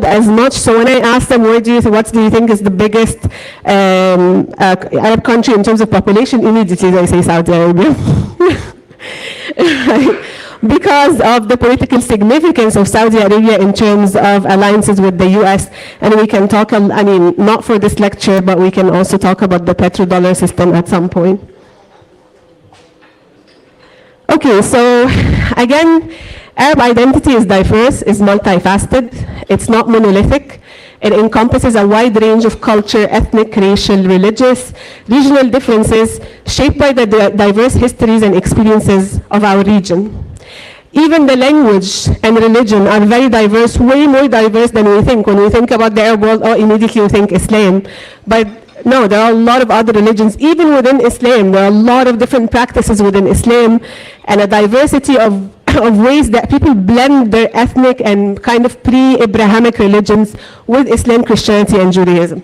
as much. So when I asked them, what do you think is the biggest Arab country in terms of population, immediately they say Saudi Arabia. Right? Because of the political significance of Saudi Arabia in terms of alliances with the US. And we can talk, I mean, not for this lecture, but we can also talk about the petrodollar system at some point. Okay, so again, Arab identity is diverse, is multifaceted. It's not monolithic. It encompasses a wide range of culture, ethnic, racial, religious, regional differences shaped by the diverse histories and experiences of our region. Even the language and religion are very diverse, way more diverse than we think. When we think about the Arab world, immediately we think Islam. But no, there are a lot of other religions. Even within Islam, there are a lot of different practices within Islam and a diversity of ways that people blend their ethnic and kind of pre-Abrahamic religions with Islam, Christianity, and Judaism.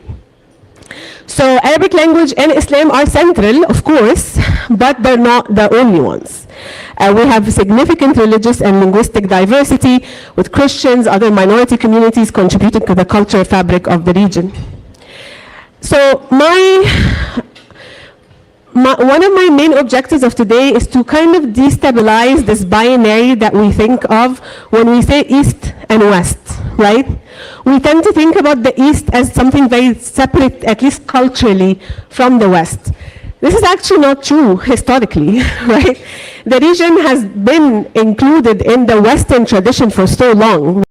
So Arabic language and Islam are central, of course, but they're not the only ones. We have significant religious and linguistic diversity, with Christians, other minority communities contributing to the cultural fabric of the region. So one of my main objectives of today is to kind of destabilize this binary that we think of when we say East and West, right? We tend to think about the East as something very separate, at least culturally, from the West. This is actually not true historically, right? The region has been included in the Western tradition for so long.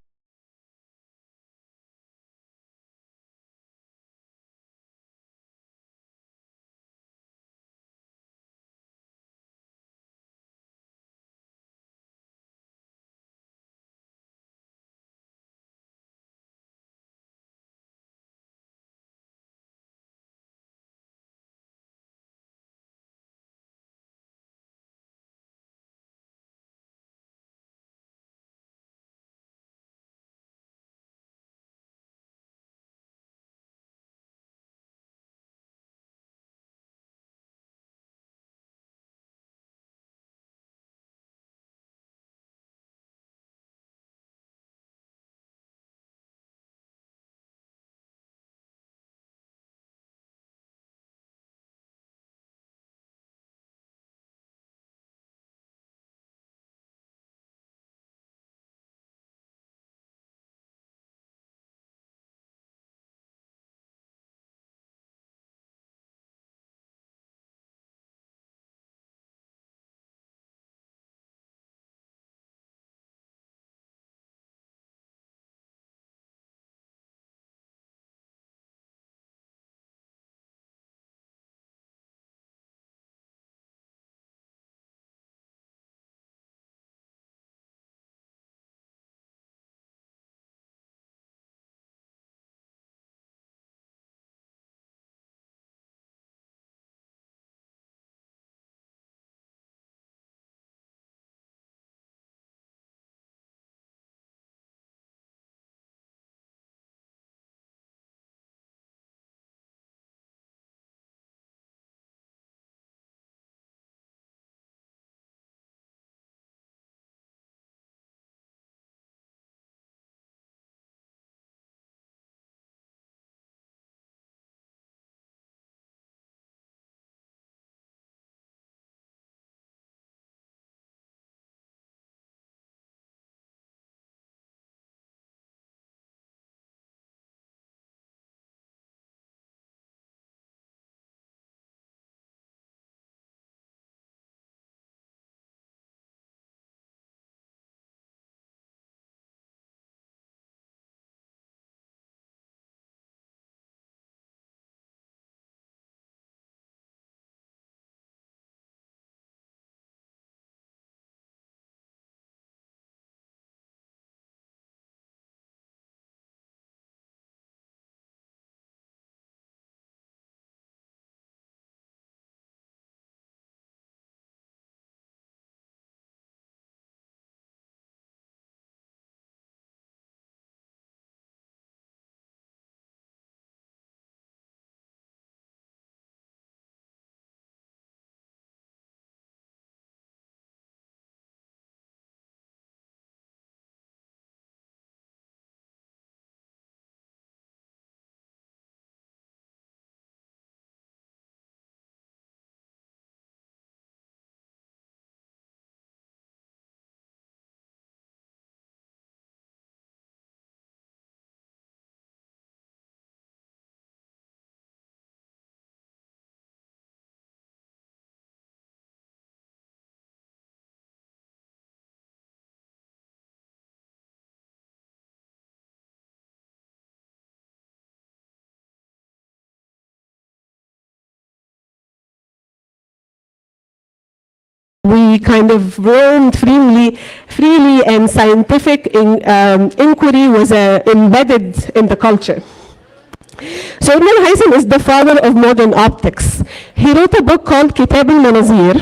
he kind of roamed freely and scientific inquiry was embedded in the culture. So Ibn al-Haytham is the father of modern optics. He wrote a book called Kitab al-Manazir,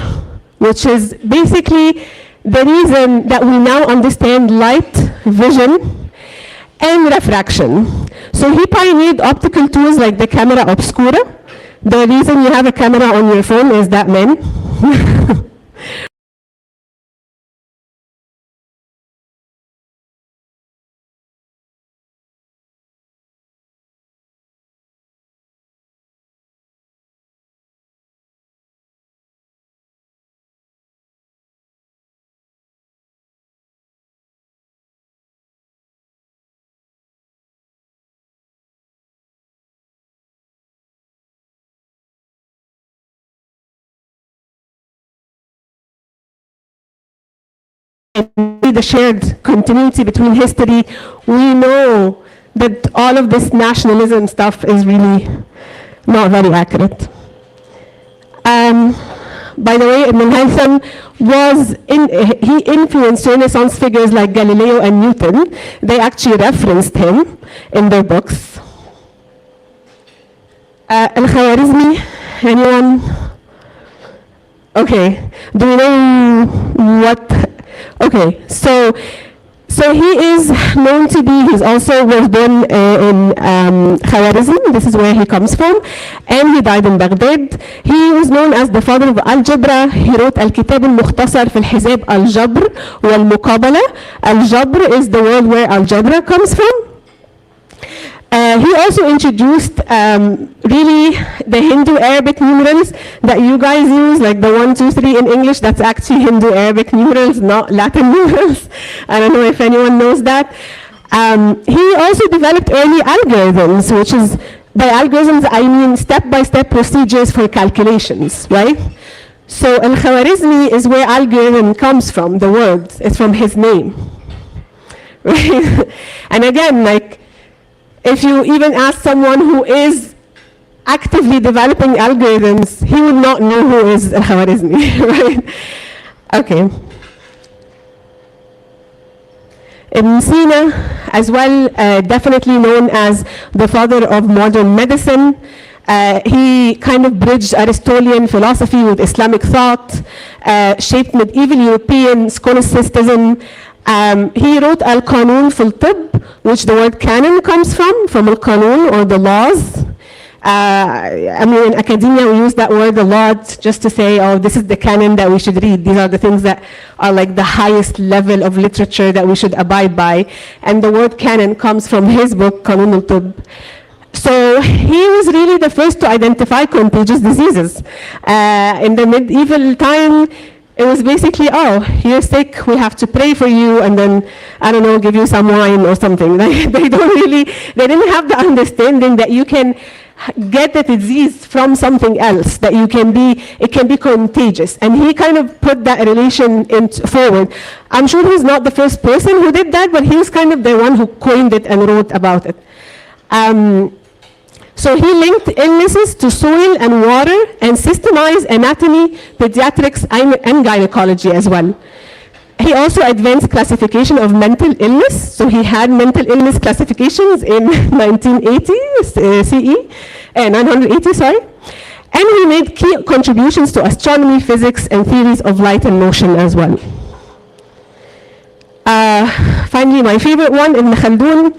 which is basically the reason that we now understand light, vision, and refraction. So he pioneered optical tools like the camera obscura. The reason you have a camera on your phone is that men. The shared continuity between history, we know that all of this nationalism stuff is really not very accurate. By the way, Ibn al-Haytham he influenced Renaissance figures like Galileo and Newton. They actually referenced him in their books. Al-Khwarizmi, anyone? Okay, do you know what? Okay, so he is known to be, he also was born in Khwarizm, this is where he comes from, and he died in Baghdad. He was known as the father of algebra. He wrote الكتاب المختصر في الحساب الجبر والمقابلة. Al-Jabr is the word where algebra comes from. He also introduced really the Hindu-Arabic numerals that you guys use, like the 1, 2, 3 in English. That's actually Hindu-Arabic numerals, not Latin numerals. I don't know if anyone knows that. He also developed early algorithms, which is, by algorithms I mean step-by-step procedures for calculations, right? So Al-Khwarizmi is where algorithm comes from, the word. It's from his name. Right? And again, like, if you even ask someone who is actively developing algorithms, he would not know who is Al-Khwarizmi, right? Okay. Ibn Sina, as well, definitely known as the father of modern medicine. He kind of bridged Aristotelian philosophy with Islamic thought, shaped medieval European scholasticism. He wrote Al-Qanun fil Tibb, which the word canon comes from Al-Qanun, or the laws. I mean, in academia, we use that word a lot just to say, oh, this is the canon that we should read. These are the things that are like the highest level of literature that we should abide by. And the word canon comes from his book, Qanun al-Tibb. So he was really the first to identify contagious diseases. In the medieval time, it was basically, oh, you're sick, we have to pray for you, and then, I don't know, give you some wine or something. They didn't have the understanding that you can get the disease from something else, that it can be contagious. And he kind of put that relation forward. I'm sure he's not the first person who did that, but he was kind of the one who coined it and wrote about it. So he linked illnesses to soil and water and systemized anatomy, pediatrics, and gynecology as well. He also advanced classification of mental illness. So he had mental illness classifications in 1980 CE, 980, sorry. And he made key contributions to astronomy, physics, and theories of light and motion as well. Finally, my favorite one, Ibn Khaldun.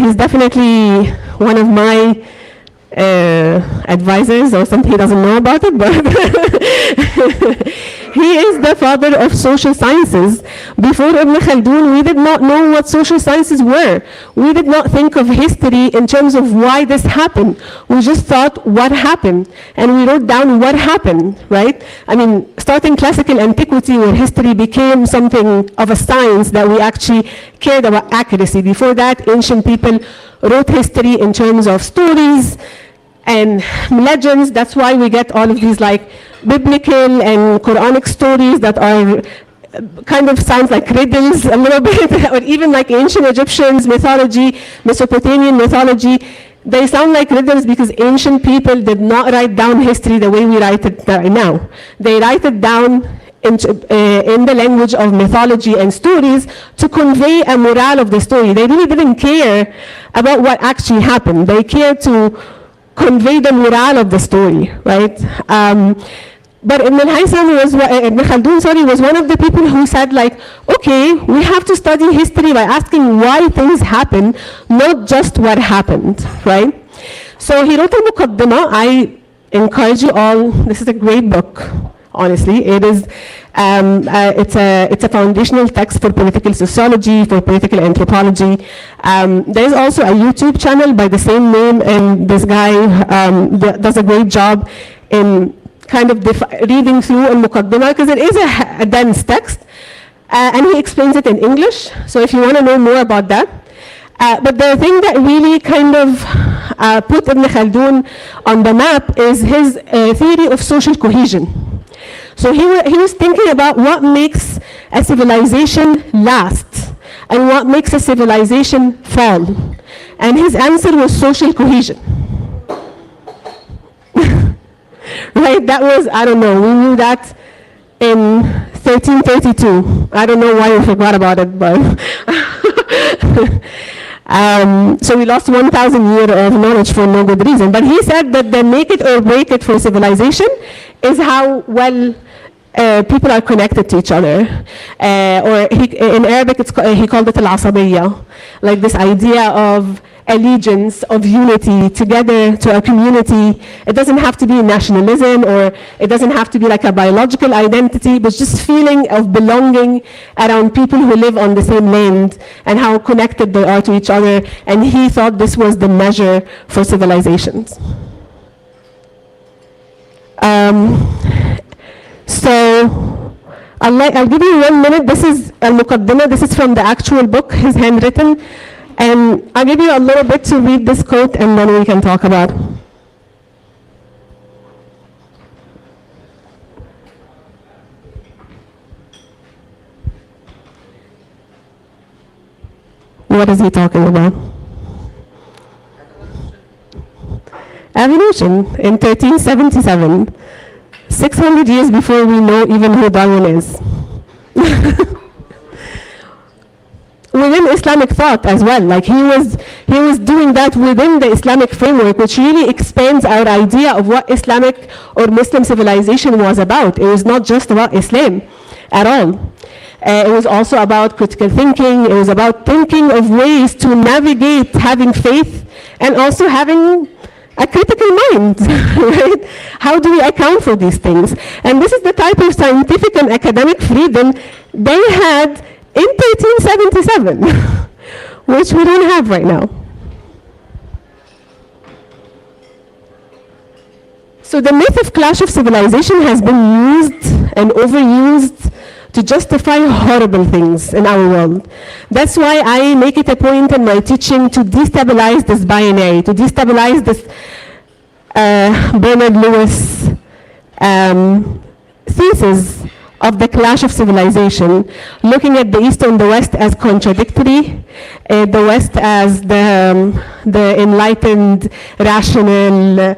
He's definitely one of my advisors, or something he doesn't know about it, but he is the father of social sciences. Before Ibn Khaldun, we did not know what social sciences were. We did not think of history in terms of why this happened. We just thought, what happened? And we wrote down what happened, right? I mean, starting classical antiquity, where history became something of a science that we actually cared about accuracy. Before that, ancient people wrote history in terms of stories and legends. That's why we get all of these like biblical and Quranic stories that are kind of sounds like riddles a little bit, or even like ancient Egyptians mythology, Mesopotamian mythology. They sound like riddles because ancient people did not write down history the way we write it now. They write it down in the language of mythology and stories to convey a morale of the story. They really didn't care about what actually happened. They cared to convey the morale of the story, right? But Ibn Khaldun was one of the people who said, like, okay, we have to study history by asking why things happen, not just what happened, right? So he wrote a Muqaddimah. I encourage you all, this is a great book, honestly. It is, it's a foundational text for political sociology, for political anthropology. There's also a YouTube channel by the same name, and this guy does a great job in kind of reading through al-Muqaddimah, because it is a dense text, and he explains it in English, so if you want to know more about that. But the thing that really kind of put Ibn Khaldun on the map is his theory of social cohesion. So he was thinking about what makes a civilization last and what makes a civilization fall. And his answer was social cohesion. Right, that was, I don't know, we knew that in 1332. I don't know why we forgot about it, but so we lost 1,000 years of knowledge for no good reason. But he said that the make it or break it for civilization is how well people are connected to each other. Or in Arabic, he called it al-asabiyya, like this idea of allegiance, of unity together to a community. It doesn't have to be nationalism, or it doesn't have to be like a biological identity, but just feeling of belonging around people who live on the same land and how connected they are to each other. And he thought this was the measure for civilizations. So I'll give you 1 minute. This is al-Muqaddimah. This is from the actual book, his handwritten. And I'll give you a little bit to read this quote, and then we can talk about. What is he talking about? Evolution in 1377, 600 years before we know even who Darwin is. Within Islamic thought as well, like he was doing that within the Islamic framework, which really expands our idea of what Islamic or Muslim civilization was about. It was not just about Islam at all. It was also about critical thinking. It was about thinking of ways to navigate having faith and also having a critical mind, right? How do we account for these things? And this is the type of scientific and academic freedom they had in 1377, which we don't have right now. So the myth of clash of civilization has been used and overused to justify horrible things in our world. That's why I make it a point in my teaching to destabilize this binary, to destabilize this Bernard Lewis thesis of the clash of civilization, looking at the East and the West as contradictory, the West as the enlightened, rational,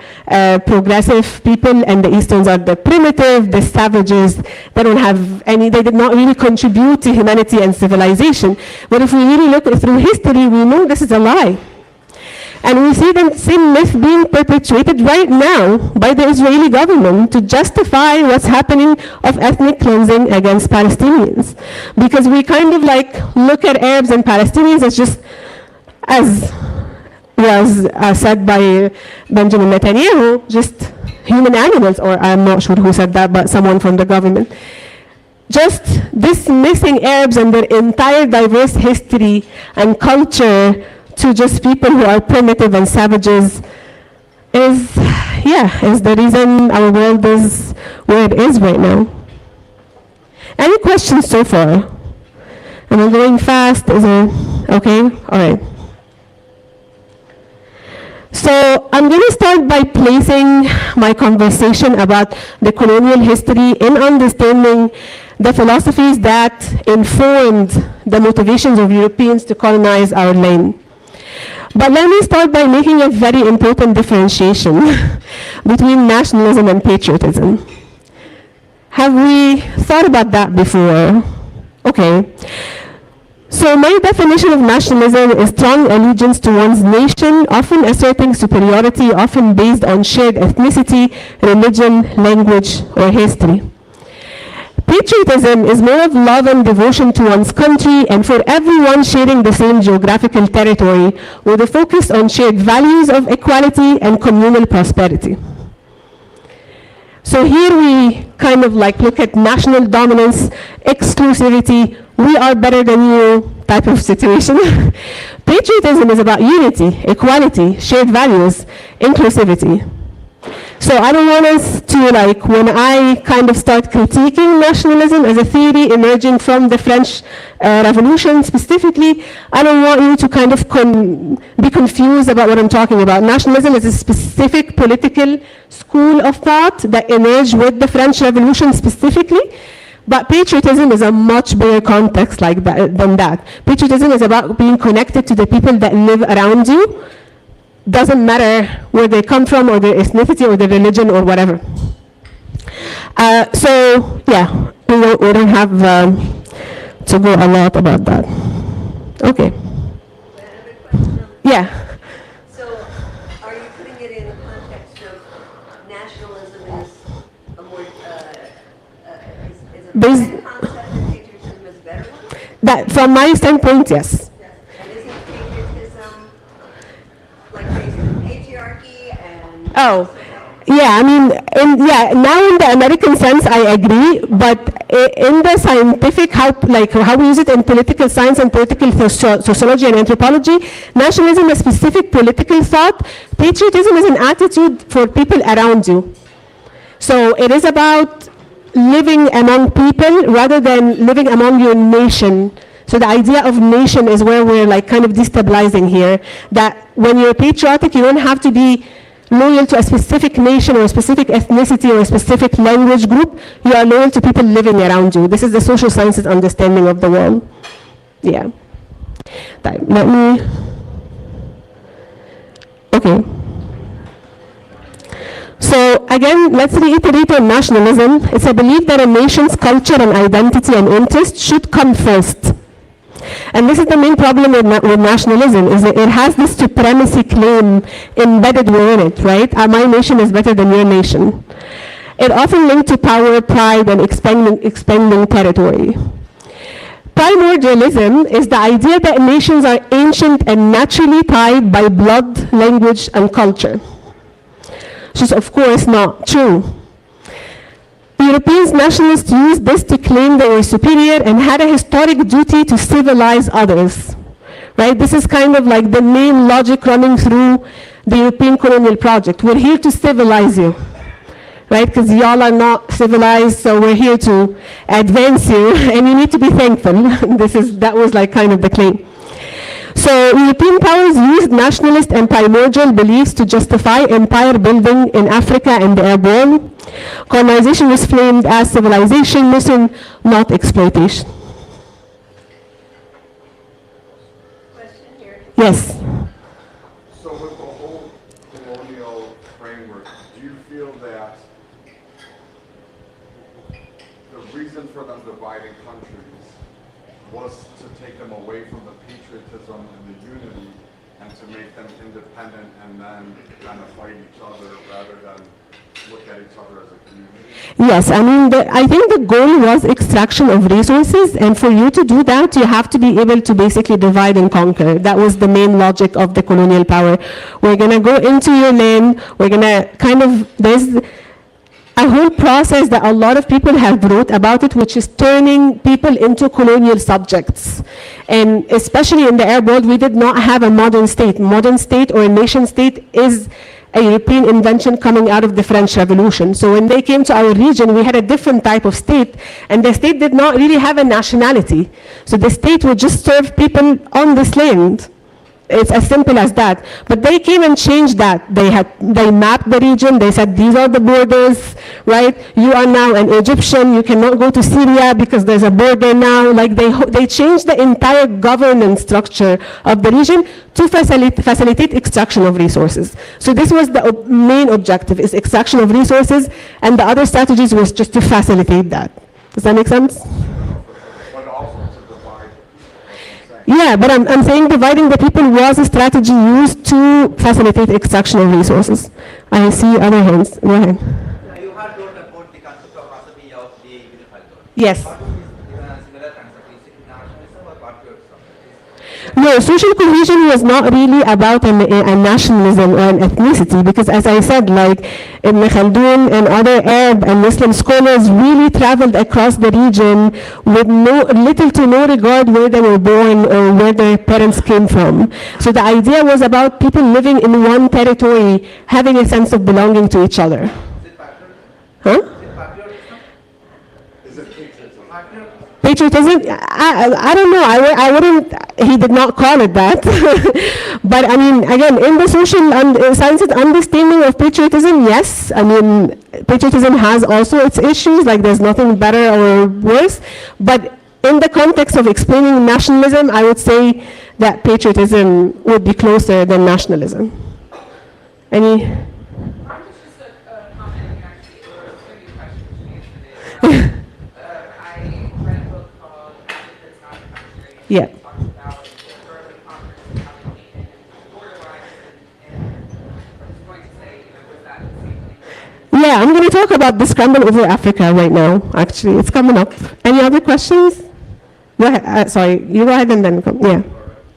progressive people, and the Easterns are the primitive, the savages. They don't have any, they did not really contribute to humanity and civilization. But if we really look through history, we know this is a lie. And we see the same myth being perpetuated right now by the Israeli government to justify what's happening of ethnic cleansing against Palestinians. Because we kind of like look at Arabs and Palestinians as just, as was said by Benjamin Netanyahu, just human animals, or I'm not sure who said that, but someone from the government. Just dismissing Arabs and their entire diverse history and culture to just people who are primitive and savages is the reason our world is where it is right now. Any questions so far? Am I going fast? Is it okay? All right. So I'm going to start by placing my conversation about the colonial history in understanding the philosophies that informed the motivations of Europeans to colonize our land. But let me start by making a very important differentiation between nationalism and patriotism. Have we thought about that before? Okay. So my definition of nationalism is strong allegiance to one's nation, often asserting superiority, often based on shared ethnicity, religion, language, or history. Patriotism is more of love and devotion to one's country and for everyone sharing the same geographical territory, with a focus on shared values of equality and communal prosperity. So here we kind of like look at national dominance, exclusivity, we are better than you type of situation. Patriotism is about unity, equality, shared values, inclusivity. So I don't want us to, like, when I kind of start critiquing nationalism as a theory emerging from the French Revolution specifically, I don't want you to kind of be confused about what I'm talking about. Nationalism is a specific political school of thought that emerged with the French Revolution specifically, but patriotism is a much bigger context like than that. Patriotism is about being connected to the people that live around you. Doesn't matter where they come from or their ethnicity or their religion or whatever. So yeah, we don't have to go a lot about that. Okay. Yeah. So are you putting it in the context of nationalism is a more, is a better concept and patriotism is a better one? That, from my standpoint, yes. And isn't patriotism like based on patriarchy and... Oh, yeah, I mean, now in the American sense, I agree, but in the scientific, how we use it in political science and political sociology and anthropology, nationalism is specific political thought. Patriotism is an attitude for people around you. So it is about living among people rather than living among your nation. So the idea of nation is where we're like kind of destabilizing here, that when you're patriotic, you don't have to be loyal to a specific nation or a specific ethnicity or a specific language group. You are loyal to people living around you. This is the social sciences understanding of the world. Yeah. Let me, okay. So again, let's reiterate on nationalism. It's a belief that a nation's culture and identity and interest should come first. And this is the main problem with nationalism, is that it has this supremacy claim embedded within it, right? My nation is better than your nation. It often linked to power, pride, and expanding territory. Primordialism is the idea that nations are ancient and naturally tied by blood, language, and culture, which is of course not true. European nationalists used this to claim they were superior and had a historic duty to civilize others, right? This is kind of like the main logic running through the European colonial project. We're here to civilize you, right? Because y'all are not civilized, so we're here to advance you, and you need to be thankful. That was like kind of the claim. So European powers used nationalist and primordial beliefs to justify empire building in Africa and the airborne. Colonization was framed as civilization mission, not exploitation. Question here. Yes. So with the whole colonial framework, do you feel that the reason for them dividing countries was to take them away from the patriotism and the unity and to make them independent and then kind of fight each other rather than look at each other as a community? Yes, I mean, I think the goal was extraction of resources, and for you to do that, you have to be able to basically divide and conquer. That was the main logic of the colonial power. We're going to go into your land, we're going to kind of, there's a whole process that a lot of people have wrote about it, which is turning people into colonial subjects. And especially in the Arab world, we did not have a modern state. Modern state or a nation state is a European invention coming out of the French Revolution. So when they came to our region, we had a different type of state, and the state did not really have a nationality. So the state would just serve people on this land, It's as simple as that. But they came and changed that. They mapped the region. They said these are the borders, right? You are now an Egyptian. You cannot go to Syria because there's a border now. Like they changed the entire governance structure of the region to facilitate extraction of resources. So this was the main objective: is extraction of resources, and the other strategies was just to facilitate that. Does that make sense? But also to divide. Yeah, but I'm saying dividing the people was a strategy used to facilitate extraction of resources. I see other hands. Go ahead. You had told about the concept of philosophy of the unified world. Yes. What is similar concept? Is it nationalism or patriotism? No, social cohesion was not really about a nationalism or an ethnicity, because as I said, like Ibn Khaldun and other Arab and Muslim scholars really traveled across the region with little to no regard where they were born or where their parents came from. So the idea was about people living in one territory, having a sense of belonging to each other. Is it patriotism? Huh? Is it patriotism? Is it patriotism? Patriotism? Patriotism, I don't know, I wouldn't, he did not call it that. But I mean, again, in the social sciences understanding of patriotism, yes, I mean, patriotism has also its issues, like there's nothing better or worse, but in the context of explaining nationalism, I would say that patriotism would be closer than nationalism. Any? Mine was just a comment, actually, or maybe a question to me today. I read a book called It's Not a Country. Yeah. It talks about the early conquerors and how they came in and border lines, and I'm just going to say, was that the same thing? Yeah, I'm going to talk about the scramble over Africa right now, actually. It's coming up. Any other questions? Go ahead. Sorry, you go ahead and then come. Yeah.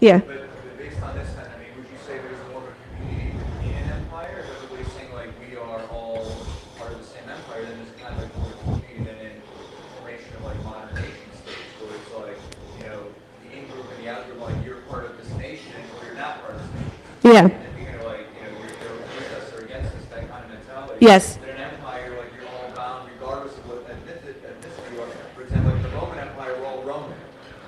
Yeah. But based on this, then, I mean, would you say there's more of a community within an empire? Or is everybody saying like we are all part of the same empire? Then there's kind of like more of a community than in formation of like modern nation states, where it's like, you know, the in-group and the out-group, like you're part of this nation or you're not part of this nation. Yeah. And then you're gonna like, you know, you're with us or against us, that kind of mentality. Yes. In an empire, like you're all bound regardless of what ethnicity you are. For example, like the Roman Empire, we're all Roman.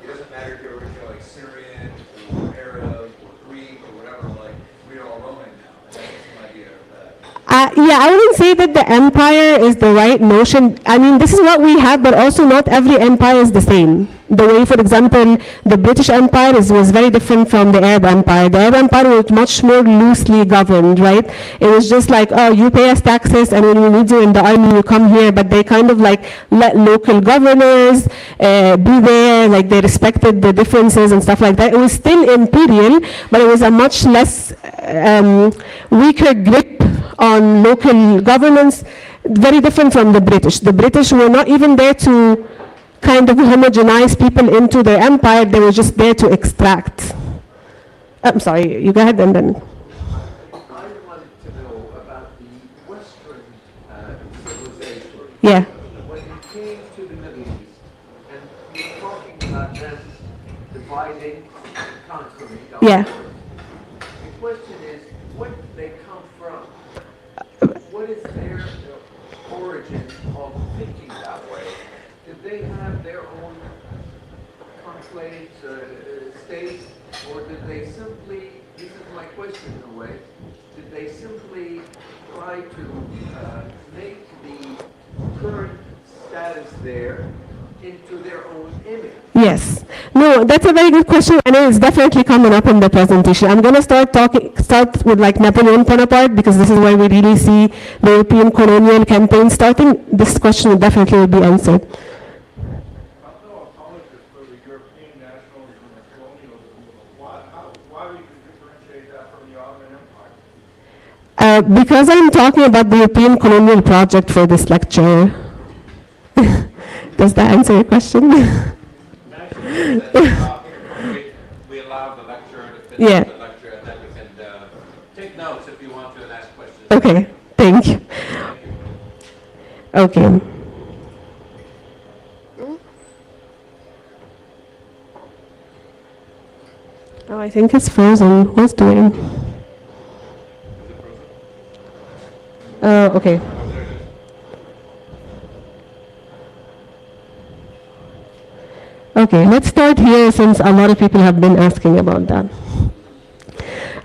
It doesn't matter if you're originally like Syrian or Arab or Greek or whatever, like we are all Roman now. And that's some idea of that. Yeah, I wouldn't say that the empire is the right notion. I mean, this is what we have, but also not every empire is the same. The way, for example, the British Empire was very different from the Arab Empire. The Arab Empire was much more loosely governed, right? It was just like, oh, you pay us taxes, and when we need you in the army, you come here. But they kind of like let local governors be there, like they respected the differences and stuff like that. It was still imperial, but it was a much less weaker grip on local governance, very different from the British. The British were not even there to kind of homogenize people into their empire, they were just there to extract. I'm sorry, you go ahead and then. I wanted to know about the Western civilization. Yeah. When you came to the Middle East, and you're talking about them dividing and conquering. Yeah. The question is, where did they come from? What is their origin of thinking that way? Did they have their own conclaves, states, or did they simply, this is my question in a way, did they simply try to make the current status there into their own image? Yes. No, that's a very good question, and it's definitely coming up in the presentation. I'm going to start with like Napoleon Bonaparte, because this is where we really see the European colonial campaign starting. This question definitely will be answered. For the European nationalism and colonialism, why would you differentiate that from the Ottoman Empire? Because I'm talking about the European colonial project for this lecture. Does that answer your question? We allow the lecturer to finish Yeah. the lecture, and then we can take notes if you want to and ask questions. Okay, thank you. Okay. Oh, I think it's frozen. What's doing? Okay. Okay, let's start here since a lot of people have been asking about that.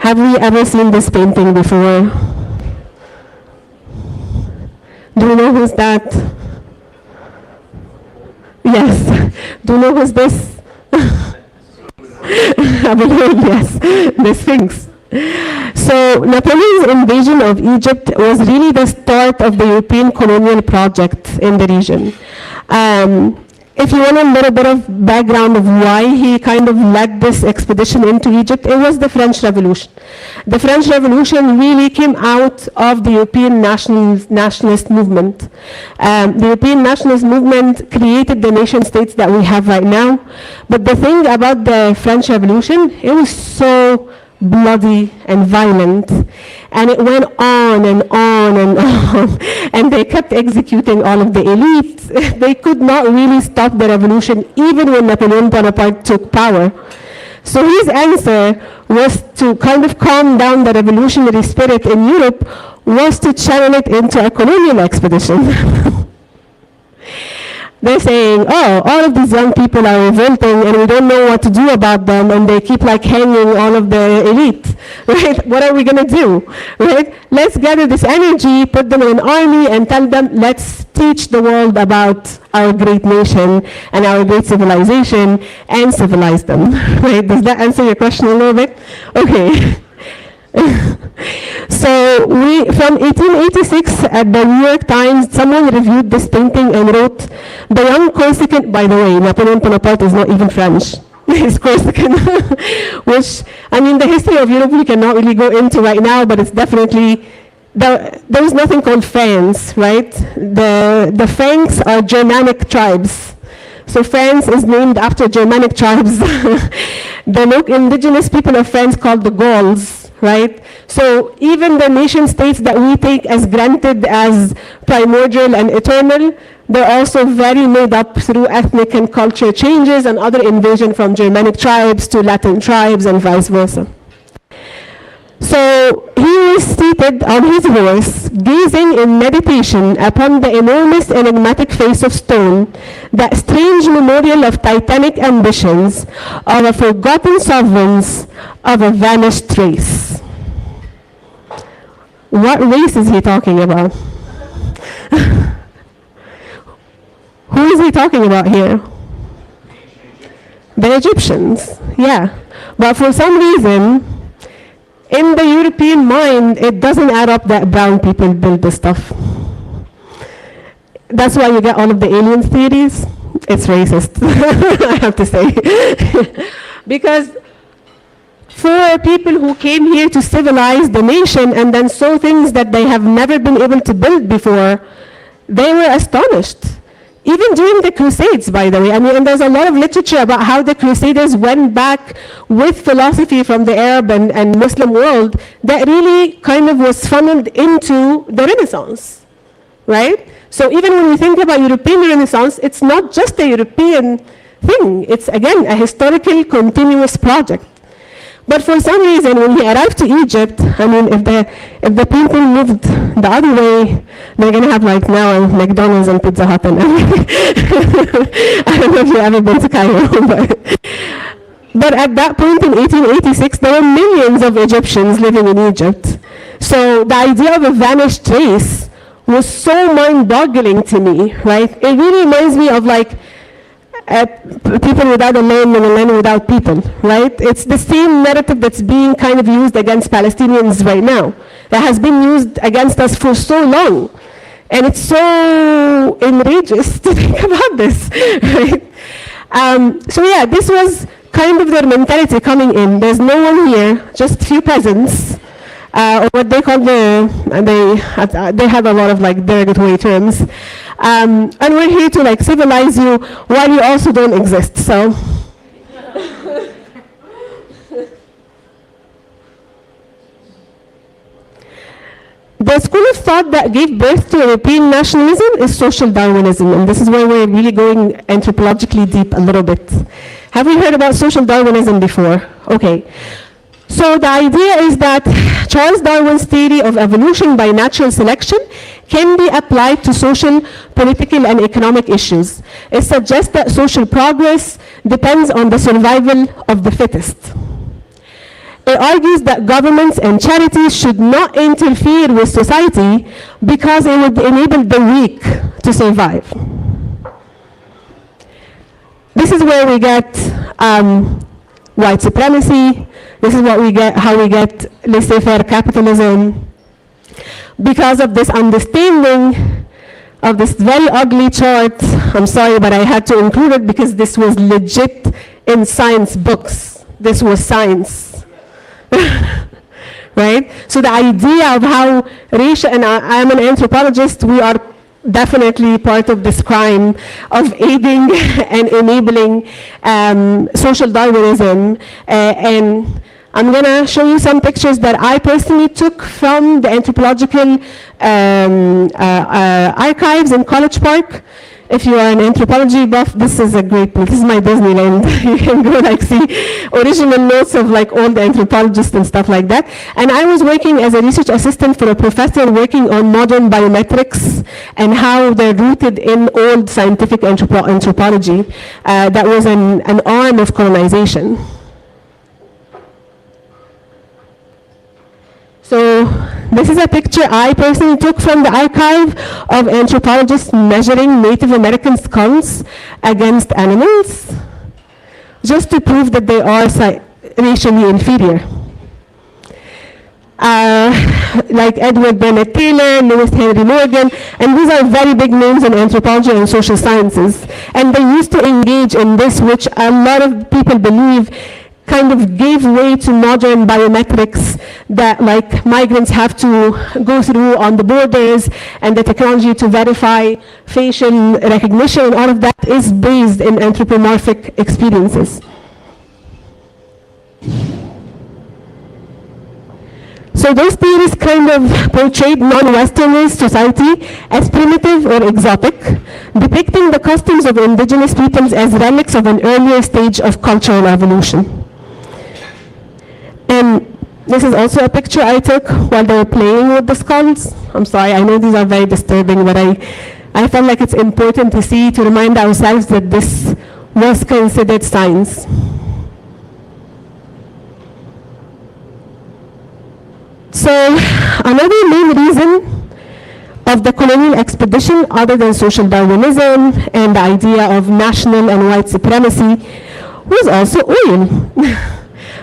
Have we ever seen this painting before? Do you know who's that? Yes. Do you know who's this? I believe, yes, the Sphinx. So Napoleon's invasion of Egypt was really the start of the European colonial project in the region. If you want a little bit of background of why he kind of led this expedition into Egypt, it was the French Revolution. The French Revolution really came out of the European nationalist movement. The European nationalist movement created the nation states that we have right now. But the thing about the French Revolution, it was so bloody and violent, and it went on and on and on, and they kept executing all of the elites. They could not really stop the revolution even when Napoleon Bonaparte took power. So his answer was to kind of calm down the revolutionary spirit in Europe, was to channel it into a colonial expedition. They're saying, oh, all of these young people are revolting and we don't know what to do about them, and they keep like hanging all of the elite, right? What are we gonna do, right? Let's gather this energy, put them in an army and tell them, let's teach the world about our great nation and our great civilization and civilize them, right? Does that answer your question a little bit? Okay. So from 1886 at the New York Times, someone reviewed this painting and wrote, the young Corsican, by the way, Napoleon Bonaparte is not even French, he's Corsican, which, I mean, the history of Europe we cannot really go into right now, but it's definitely, there's nothing called France, right? The Franks are Germanic tribes. So France is named after Germanic tribes. The local indigenous people of France called the Gauls, right? So even the nation states that we take as granted as primordial and eternal, they're also very made up through ethnic and culture changes and other invasion from Germanic tribes to Latin tribes and vice versa. So he was seated on his horse, gazing in meditation upon the enormous enigmatic face of stone, that strange memorial of titanic ambitions, of a forgotten sovereigns, of a vanished race. What race is he talking about? Who is he talking about here? The Egyptians, yeah. But for some reason, in the European mind, it doesn't add up that brown people build this stuff. That's why you get all of the alien theories. It's racist, I have to say. Because for people who came here to civilize the nation and then saw things that they have never been able to build before, they were astonished. Even during the Crusades, by the way. I mean, and there's a lot of literature about how the Crusaders went back with philosophy from the Arab and Muslim world that really kind of was funneled into the Renaissance, right? So even when we think about European Renaissance, it's not just a European thing. It's, again, a historical continuous project. But for some reason, when he arrived to Egypt, I mean, if the people moved the other way, they're going to have like now McDonald's and Pizza Hut and everything. I don't know if you've ever been to Cairo, but at that point in 1886, there were millions of Egyptians living in Egypt. So the idea of a vanished race was so mind-boggling to me, right? It really reminds me of like people without a land and a land without people, right? It's the same narrative that's being kind of used against Palestinians right now, that has been used against us for so long. And it's so enrageous to think about this, right? So yeah, this was kind of their mentality coming in. There's no one here, just few peasants, or what they call they have a lot of like derogatory terms. And we're here to like civilize you while you also don't exist, so. The school of thought that gave birth to European nationalism is social Darwinism, and this is where we're really going anthropologically deep a little bit. Have we heard about social Darwinism before? Okay. So the idea is that Charles Darwin's theory of evolution by natural selection can be applied to social, political, and economic issues. It suggests that social progress depends on the survival of the fittest. It argues that governments and charities should not interfere with society because it would enable the weak to survive. This is where we get white supremacy. This is what we get, how we get laissez-faire capitalism. Because of this understanding of this very ugly chart, I'm sorry, but I had to include it because this was legit in science books. This was science. Right? So the idea of how racial, and I'm an anthropologist, we are definitely part of this crime of aiding and enabling social Darwinism. And I'm going to show you some pictures that I personally took from the anthropological archives in College Park. If you are an anthropology buff, this is a great place. This is my Disneyland. You can go like see original notes of like all the anthropologists and stuff like that. And I was working as a research assistant for a professor working on modern biometrics and how they're rooted in old scientific anthropology. That was an arm of colonization. So this is a picture I personally took from the archive of anthropologists measuring Native American skulls against animals, just to prove that they are racially inferior. Like Edward Bennett Taylor, Lewis Henry Morgan, and these are very big names in anthropology and social sciences. And they used to engage in this, which a lot of people believe kind of gave way to modern biometrics that like migrants have to go through on the borders, and the technology to verify facial recognition, all of that is based in anthropomorphic experiences. So those theories kind of portrayed non-Westerners society as primitive or exotic, depicting the customs of indigenous peoples as relics of an earlier stage of cultural evolution. And this is also a picture I took while they were playing with the skulls. I'm sorry, I know these are very disturbing, but I felt like it's important to see, to remind ourselves that this was considered science. So another main reason of the colonial expedition, other than social Darwinism and the idea of national and white supremacy, was also oil.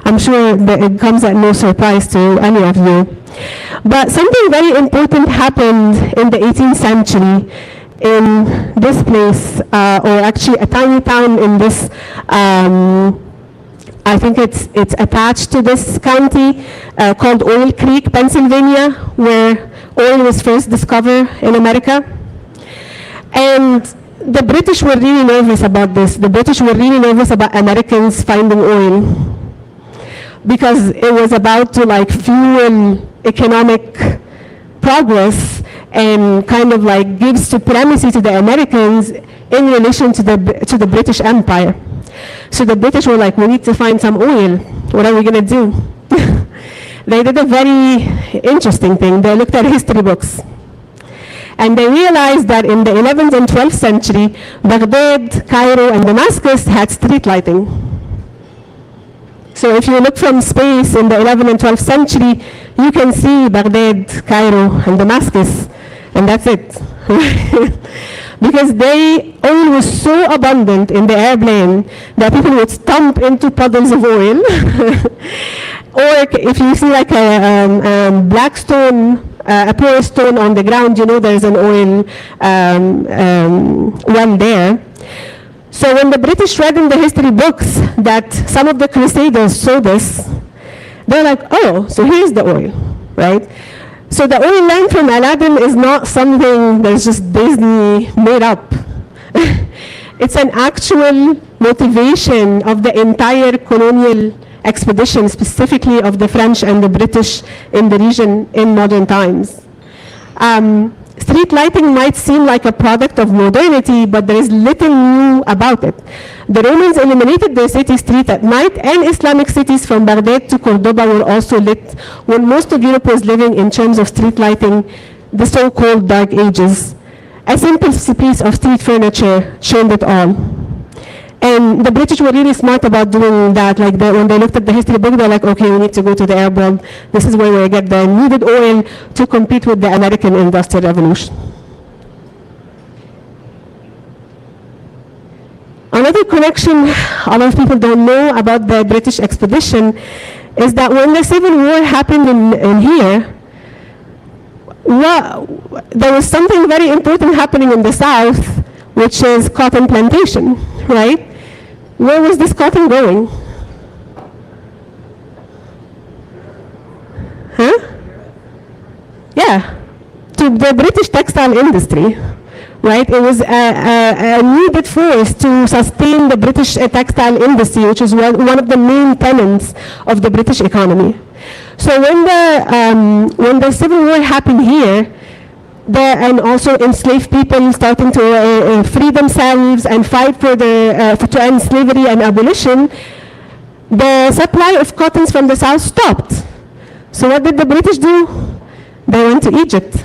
I'm sure that it comes at no surprise to any of you. But something very important happened in the 18th century in this place, or actually a tiny town in this, I think it's attached to this county, called Oil Creek, Pennsylvania, where oil was first discovered in America. And the British were really nervous about this. The British were really nervous about Americans finding oil, because it was about to like fuel economic progress and kind of like give supremacy to the Americans in relation to the British Empire. So the British were like, we need to find some oil. What are we going to do? They did a very interesting thing. They looked at history books. And they realized that in the 11th and 12th century, Baghdad, Cairo, and Damascus had street lighting. So if you look from space in the 11th and 12th century, you can see Baghdad, Cairo, and Damascus, and that's it. Because oil was so abundant in the airplane that people would stomp into puddles of oil. Or if you see like a black stone, a porous stone on the ground, you know there's an oil well there. So when the British read in the history books that some of the crusaders saw this, they're like, oh, so here's the oil, right? So the oil lamp from Aladdin is not something that's just Disney made up. It's an actual motivation of the entire colonial expedition, specifically of the French and the British in the region in modern times. Street lighting might seem like a product of modernity, but there is little new about it. The Romans illuminated their city street at night, and Islamic cities from Baghdad to Cordoba were also lit when most of Europe was living in terms of street lighting, the so-called Dark Ages. A simple piece of street furniture showed it all. And the British were really smart about doing that. Like when they looked at the history book, they're like, okay, we need to go to the Arab world. This is where we get the needed oil to compete with the American Industrial Revolution. Another connection a lot of people don't know about the British expedition is that when the Civil War happened in here, there was something very important happening in the South, which is cotton plantation, right? Where was this cotton going? Huh? Yeah, to the British textile industry, right? It was a needed force to sustain the British textile industry, which is one of the main tenets of the British economy. So when the Civil War happened here, and also enslaved people starting to free themselves and fight for to end slavery and abolition, the supply of cottons from the South stopped. So what did the British do? They went to Egypt.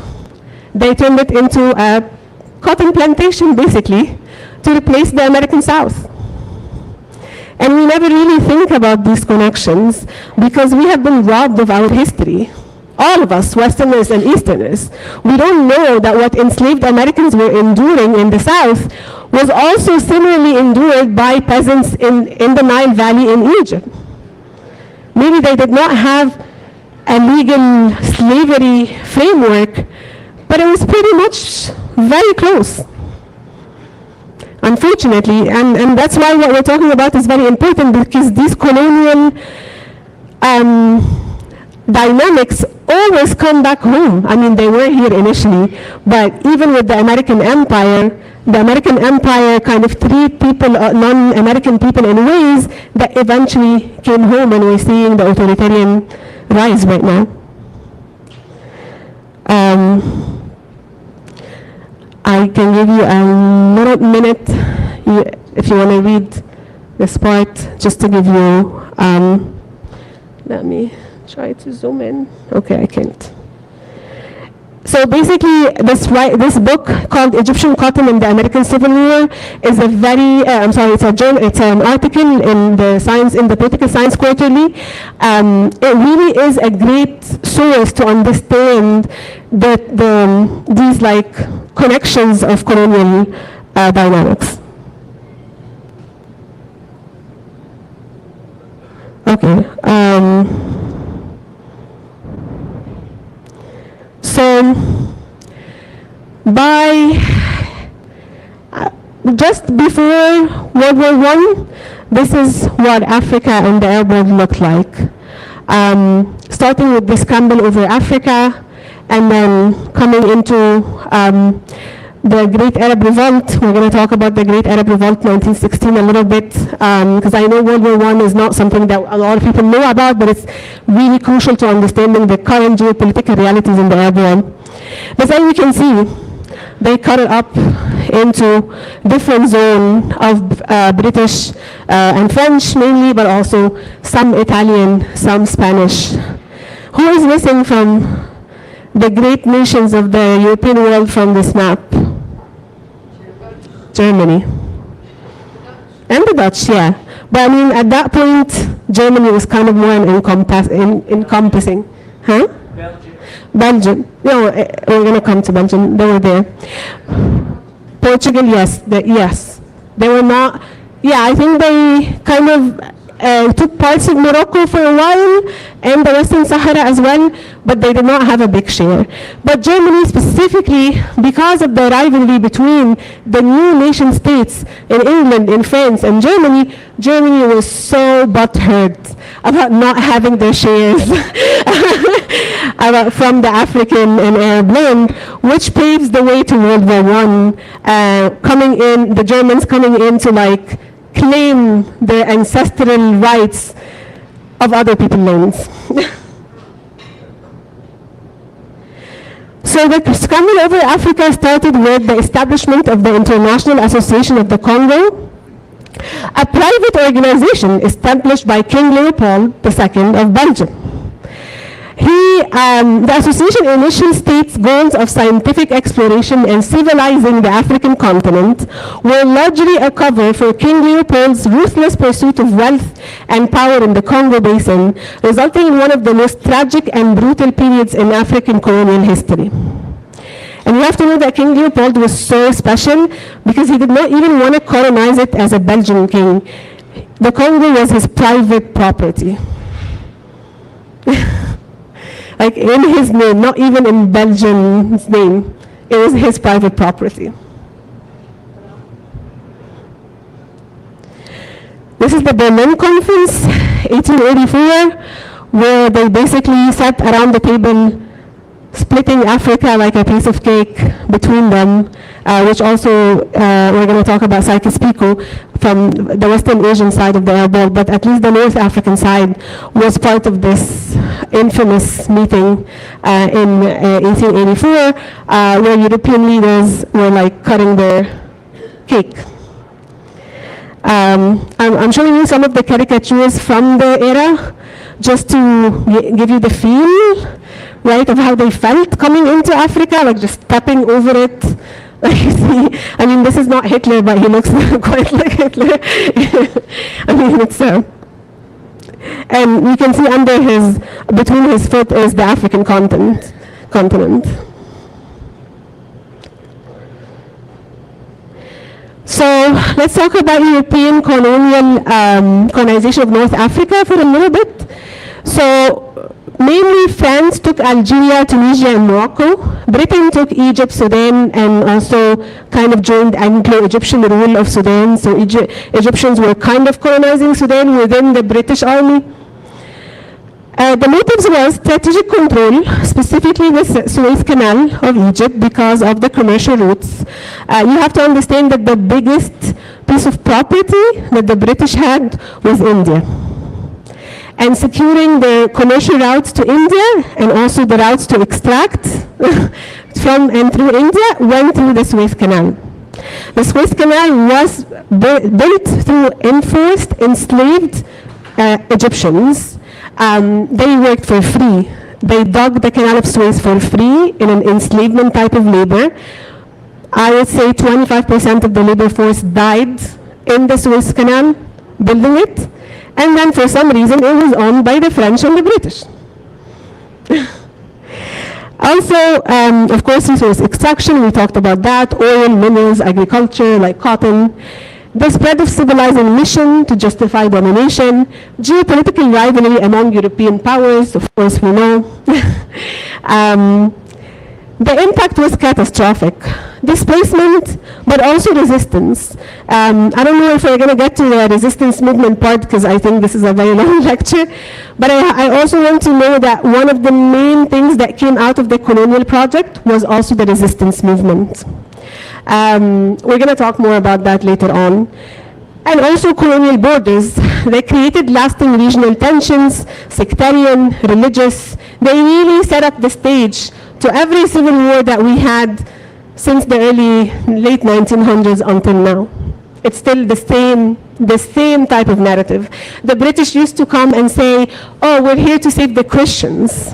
They turned it into a cotton plantation, basically, to replace the American South. And we never really think about these connections because we have been robbed of our history. All of us, Westerners and Easterners, we don't know that what enslaved Americans were enduring in the South was also similarly endured by peasants in the Nile Valley in Egypt. Maybe they did not have a legal slavery framework, but it was pretty much very close, unfortunately. And that's why what we're talking about is very important, because these colonial dynamics always come back home. I mean, they were here initially, but even with the American Empire kind of treat people, non-American people, in ways that eventually came home, and we're seeing the authoritarian rise right now. I can give you a little minute if you want to read this part, just to give you, let me try to zoom in. Okay, I can't. So basically, this book called Egyptian Cotton in the American Civil War is a very, it's an article in the Political Science Quarterly. It really is a great source to understand these like connections of colonial dynamics. Okay. So, just before World War I, this is what Africa and the Arab world looked like. Starting with the scramble over Africa, and then coming into the Great Arab Revolt. We're going to talk about the Great Arab Revolt 1916 a little bit, because I know World War I is not something that a lot of people know about, but it's really crucial to understanding the current geopolitical realities in the Arab world. But as you can see, they cut it up into different zones of British and French mainly, but also some Italian, some Spanish. Who is missing from the great nations of the European world from this map? Germany. And the Dutch, yeah. But I mean, at that point, Germany was kind of more encompassing. Huh? Belgium. No, we're going to come to Belgium. They were there. Portugal, yes. Yes. They were not. Yeah, I think they kind of took parts of Morocco for a while and the Western Sahara as well, but they did not have a big share. But Germany specifically, because of the rivalry between the new nation states in England, in France, and Germany, Germany was so butthurt about not having their shares from the African and Arab land, which paves the way to World War I, the Germans coming in to like claim their ancestral rights of other people's lands. So the scramble over Africa started with the establishment of the International Association of the Congo, a private organization established by King Leopold II of Belgium. The association initially states goals of scientific exploration and civilizing the African continent were largely a cover for King Leopold's ruthless pursuit of wealth and power in the Congo Basin, resulting in one of the most tragic and brutal periods in African colonial history. And you have to know that King Leopold was so special because he did not even want to colonize it as a Belgian king. The Congo was his private property. Like in his name, not even in Belgium's name. It was his private property. This is the Berlin Conference, 1884, where they basically sat around the table splitting Africa like a piece of cake between them, which also we're going to talk about Sykes-Picot from the Western Asian side of the air ball, but at least the North African side was part of this infamous meeting in 1884, where European leaders were like cutting their cake. I'm showing you some of the caricatures from the era, just to give you the feel, right, of how they felt coming into Africa, like just stepping over it. Like you see, I mean, this is not Hitler, but he looks quite like Hitler. I mean, it's and you can see under his, between his foot is the African continent. So let's talk about European colonial colonization of North Africa for a little bit. So mainly France took Algeria, Tunisia, and Morocco. Britain took Egypt, Sudan, and also kind of joined Anglo-Egyptian rule of Sudan. So Egyptians were kind of colonizing Sudan within the British army. The motives were strategic control, specifically the Suez Canal of Egypt because of the commercial routes. You have to understand that the biggest piece of property that the British had was India. And securing the commercial routes to India and also the routes to extract from and through India went through the Suez Canal. The Suez Canal was built through enforced, enslaved Egyptians. They worked for free. They dug the Canal of Suez for free in an enslavement type of labor. I would say 25% of the labor force died in the Suez Canal building it. And then for some reason it was owned by the French and the British. Also, of course, resource extraction, we talked about that, oil, minerals, agriculture, like cotton. The spread of civilizing mission to justify domination, geopolitical rivalry among European powers, of course we know. The impact was catastrophic. Displacement, but also resistance. I don't know if we're going to get to the resistance movement part because I think this is a very long lecture, but I also want to know that one of the main things that came out of the colonial project was also the resistance movement. We're going to talk more about that later on. And also colonial borders. They created lasting regional tensions, sectarian, religious. They really set up the stage to every civil war that we had since the late 1900s until now. It's still the same type of narrative. The British used to come and say, oh, we're here to save the Christians,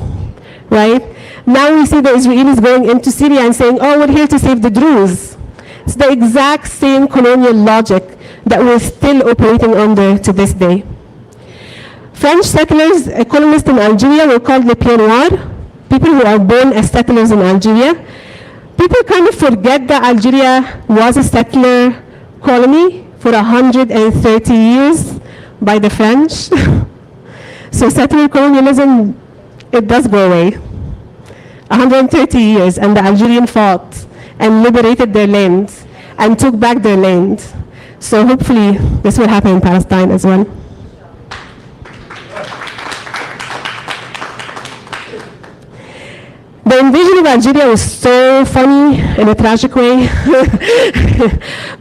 right? Now we see the Israelis going into Syria and saying, oh, we're here to save the Druze. It's the exact same colonial logic that we're still operating under to this day. French settlers, colonists in Algeria were called les pieds noirs, people who are born as settlers in Algeria. People kind of forget that Algeria was a settler colony for 130 years by the French. So settler colonialism, it does go away. 130 years, and the Algerians fought and liberated their land and took back their land. So hopefully this will happen in Palestine as well. The invasion of Algeria was so funny in a tragic way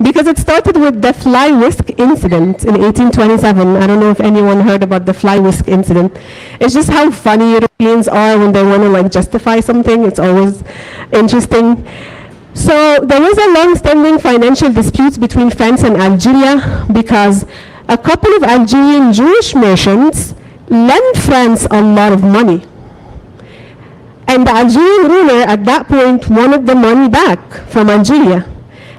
because it started with the fly whisk incident in 1827. I don't know if anyone heard about the fly whisk incident. It's just how funny Europeans are when they want to like justify something. It's always interesting. So there was a long-standing financial dispute between France and Algeria because a couple of Algerian Jewish merchants lent France a lot of money. And the Algerian ruler at that point wanted the money back from Algeria.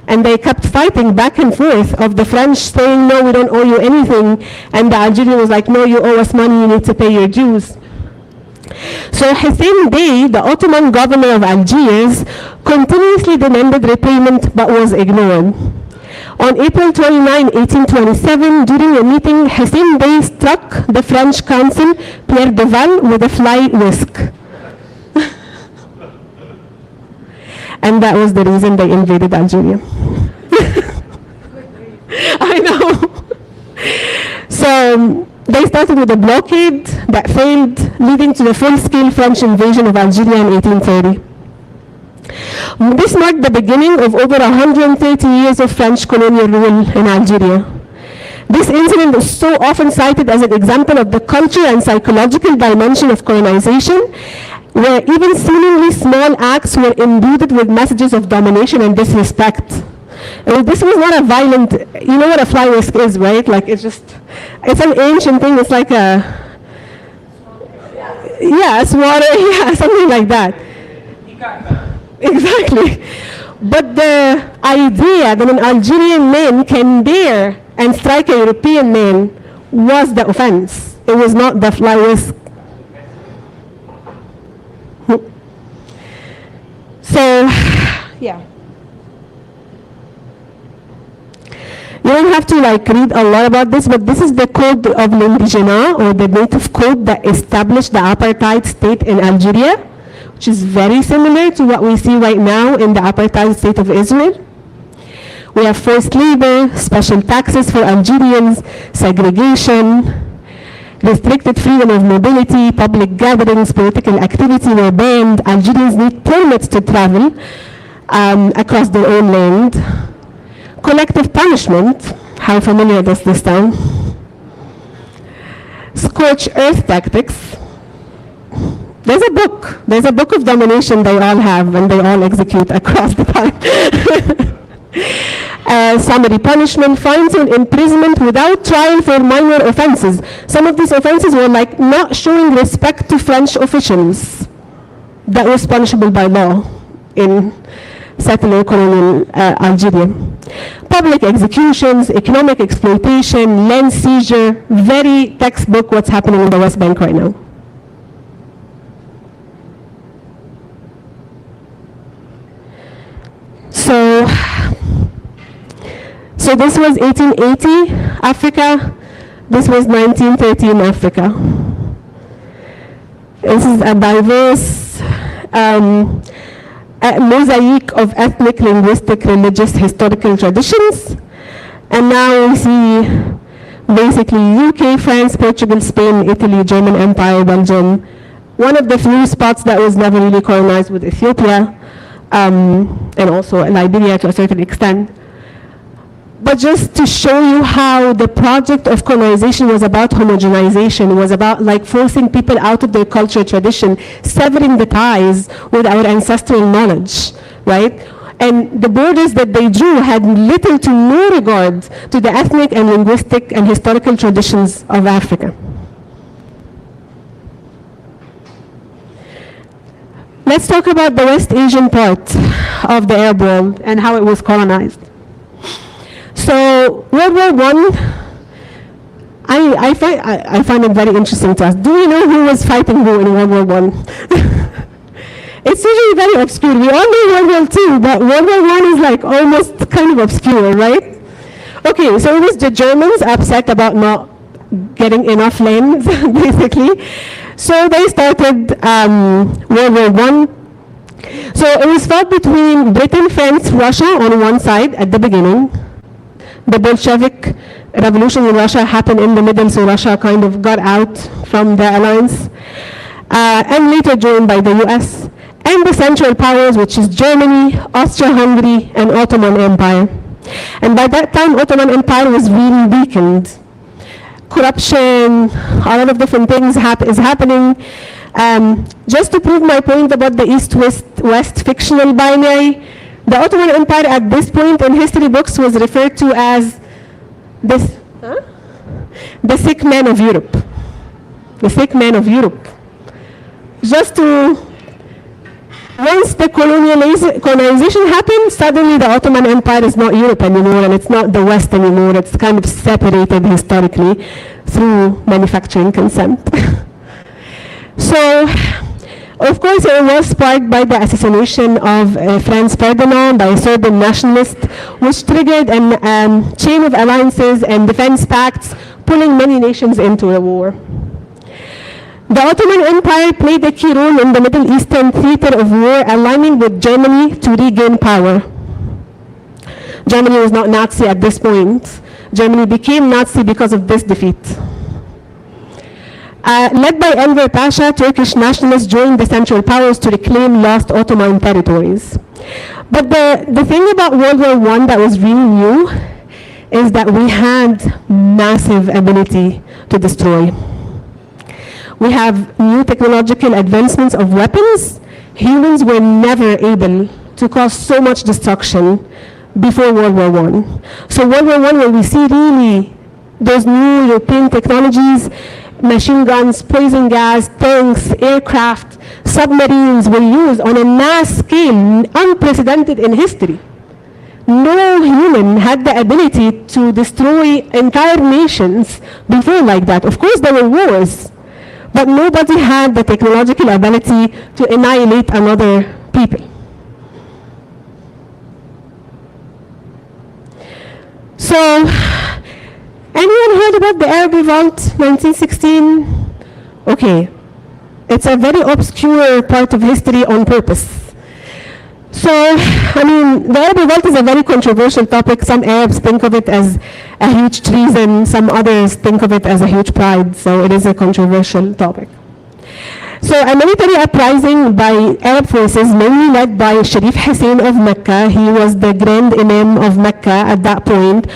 And they kept fighting back and forth of the French saying, no, we don't owe you anything. And the Algerian was like, no, you owe us money, you need to pay your dues. So Hussein Bey, the Ottoman governor of Algiers, continuously demanded repayment but was ignored. On April 29, 1827, during a meeting, Hussein Bey struck the French consul, Pierre Duval, with a fly whisk. And that was the reason they invaded Algeria. I know. So they started with a blockade that failed, leading to the full-scale French invasion of Algeria in 1830. This marked the beginning of over 130 years of French colonial rule in Algeria. This incident is so often cited as an example of the cultural and psychological dimension of colonization, where even seemingly small acts were imbued with messages of domination and disrespect. This was not a violent, you know what a fly whisk is, right? Like it's an ancient thing, it's like a, yeah, it's water, yeah, something like that. Exactly. But the idea that an Algerian man can dare and strike a European man was the offense. It was not the fly whisk. So, yeah. You don't have to read a lot about this, but this is the code of l'Indigénat, or the native code that established the apartheid state in Algeria, which is very similar to what we see right now in the apartheid state of Israel. We have forced labor, special taxes for Algerians, segregation, restricted freedom of mobility, public gatherings, political activity were banned. Algerians need permits to travel across their own land. Collective punishment, how familiar does this sound? Scorched earth tactics. There's a book of domination they all have and they all execute across the time. Summary punishment, fines and imprisonment without trial for minor offenses. Some of these offenses were like not showing respect to French officials. That was punishable by law in settler colonial Algeria. Public executions, economic exploitation, land seizure, very textbook what's happening in the West Bank right now. So this was 1880 Africa, this was 1913 Africa. This is a diverse mosaic of ethnic, linguistic, religious, historical traditions. And now we see basically UK, France, Portugal, Spain, Italy, German Empire, Belgium. One of the few spots that was never really colonized with Ethiopia, and also Liberia to a certain extent. But just to show you how the project of colonization was about homogenization, was about forcing people out of their culture tradition, severing the ties with our ancestral knowledge, right? And the borders that they drew had little to no regard to the ethnic and linguistic and historical traditions of Africa. Let's talk about the West Asian part of the Arab world and how it was colonized. So World War I find it very interesting to us. Do you know who was fighting who in World War I? It's usually very obscure. We all know World War II, but World War I is almost kind of obscure, right? Okay, so it was the Germans upset about not getting enough land, basically. So they started World War I. So it was fought between Britain, France, Russia on one side at the beginning. The Bolshevik revolution in Russia happened in the middle, so Russia kind of got out from the alliance. And later joined by the US. And the Central Powers, which is Germany, Austria-Hungary, and Ottoman Empire. And by that time, Ottoman Empire was really weakened. Corruption, a lot of different things is happening. Just to prove my point about the East-West fictional binary, the Ottoman Empire at this point in history books was referred to as the sick man of Europe. The sick man of Europe. Just to Once the colonization happened, suddenly the Ottoman Empire is not Europe anymore, and it's not the West anymore. It's kind of separated historically through manufacturing consent. So, of course, it was sparked by the assassination of Franz Ferdinand by a Serbian nationalist, which triggered a chain of alliances and defense pacts, pulling many nations into a war. The Ottoman Empire played a key role in the Middle Eastern theater of war, aligning with Germany to regain power. Germany was not Nazi at this point. Germany became Nazi because of this defeat. Led by Enver Pasha, Turkish nationalists joined the Central Powers to reclaim lost Ottoman territories. But the thing about World War I that was really new is that we had massive ability to destroy. We have new technological advancements of weapons. Humans were never able to cause so much destruction before World War I. So World War I, where we see really those new European technologies, machine guns, poison gas, tanks, aircraft, submarines were used on a mass scale unprecedented in history. No human had the ability to destroy entire nations before like that. Of course, there were wars, but nobody had the technological ability to annihilate another people. So, anyone heard about the Arab Revolt, 1916? Okay, it's a very obscure part of history on purpose. So, I mean, the Arab Revolt is a very controversial topic. Some Arabs think of it as a huge treason, some others think of it as a huge pride, so it is a controversial topic. So, a military uprising by Arab forces, mainly led by Sharif Hussein of Mecca. He was the Grand Imam of Mecca at that point,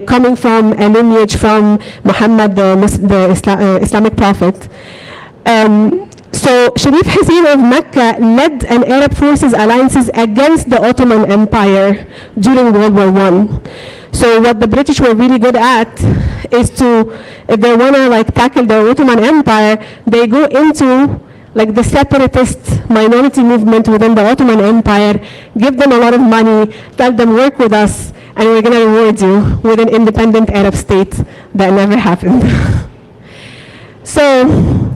coming from a lineage from Muhammad, the Islamic prophet. So Sharif Hussein of Mecca led an Arab forces alliances against the Ottoman Empire during World War I. So what the British were really good at is to, if they want to like tackle the Ottoman Empire, they go into like the separatist minority movement within the Ottoman Empire, give them a lot of money, tell them work with us, and we're going to reward you with an independent Arab state. That never happened. So,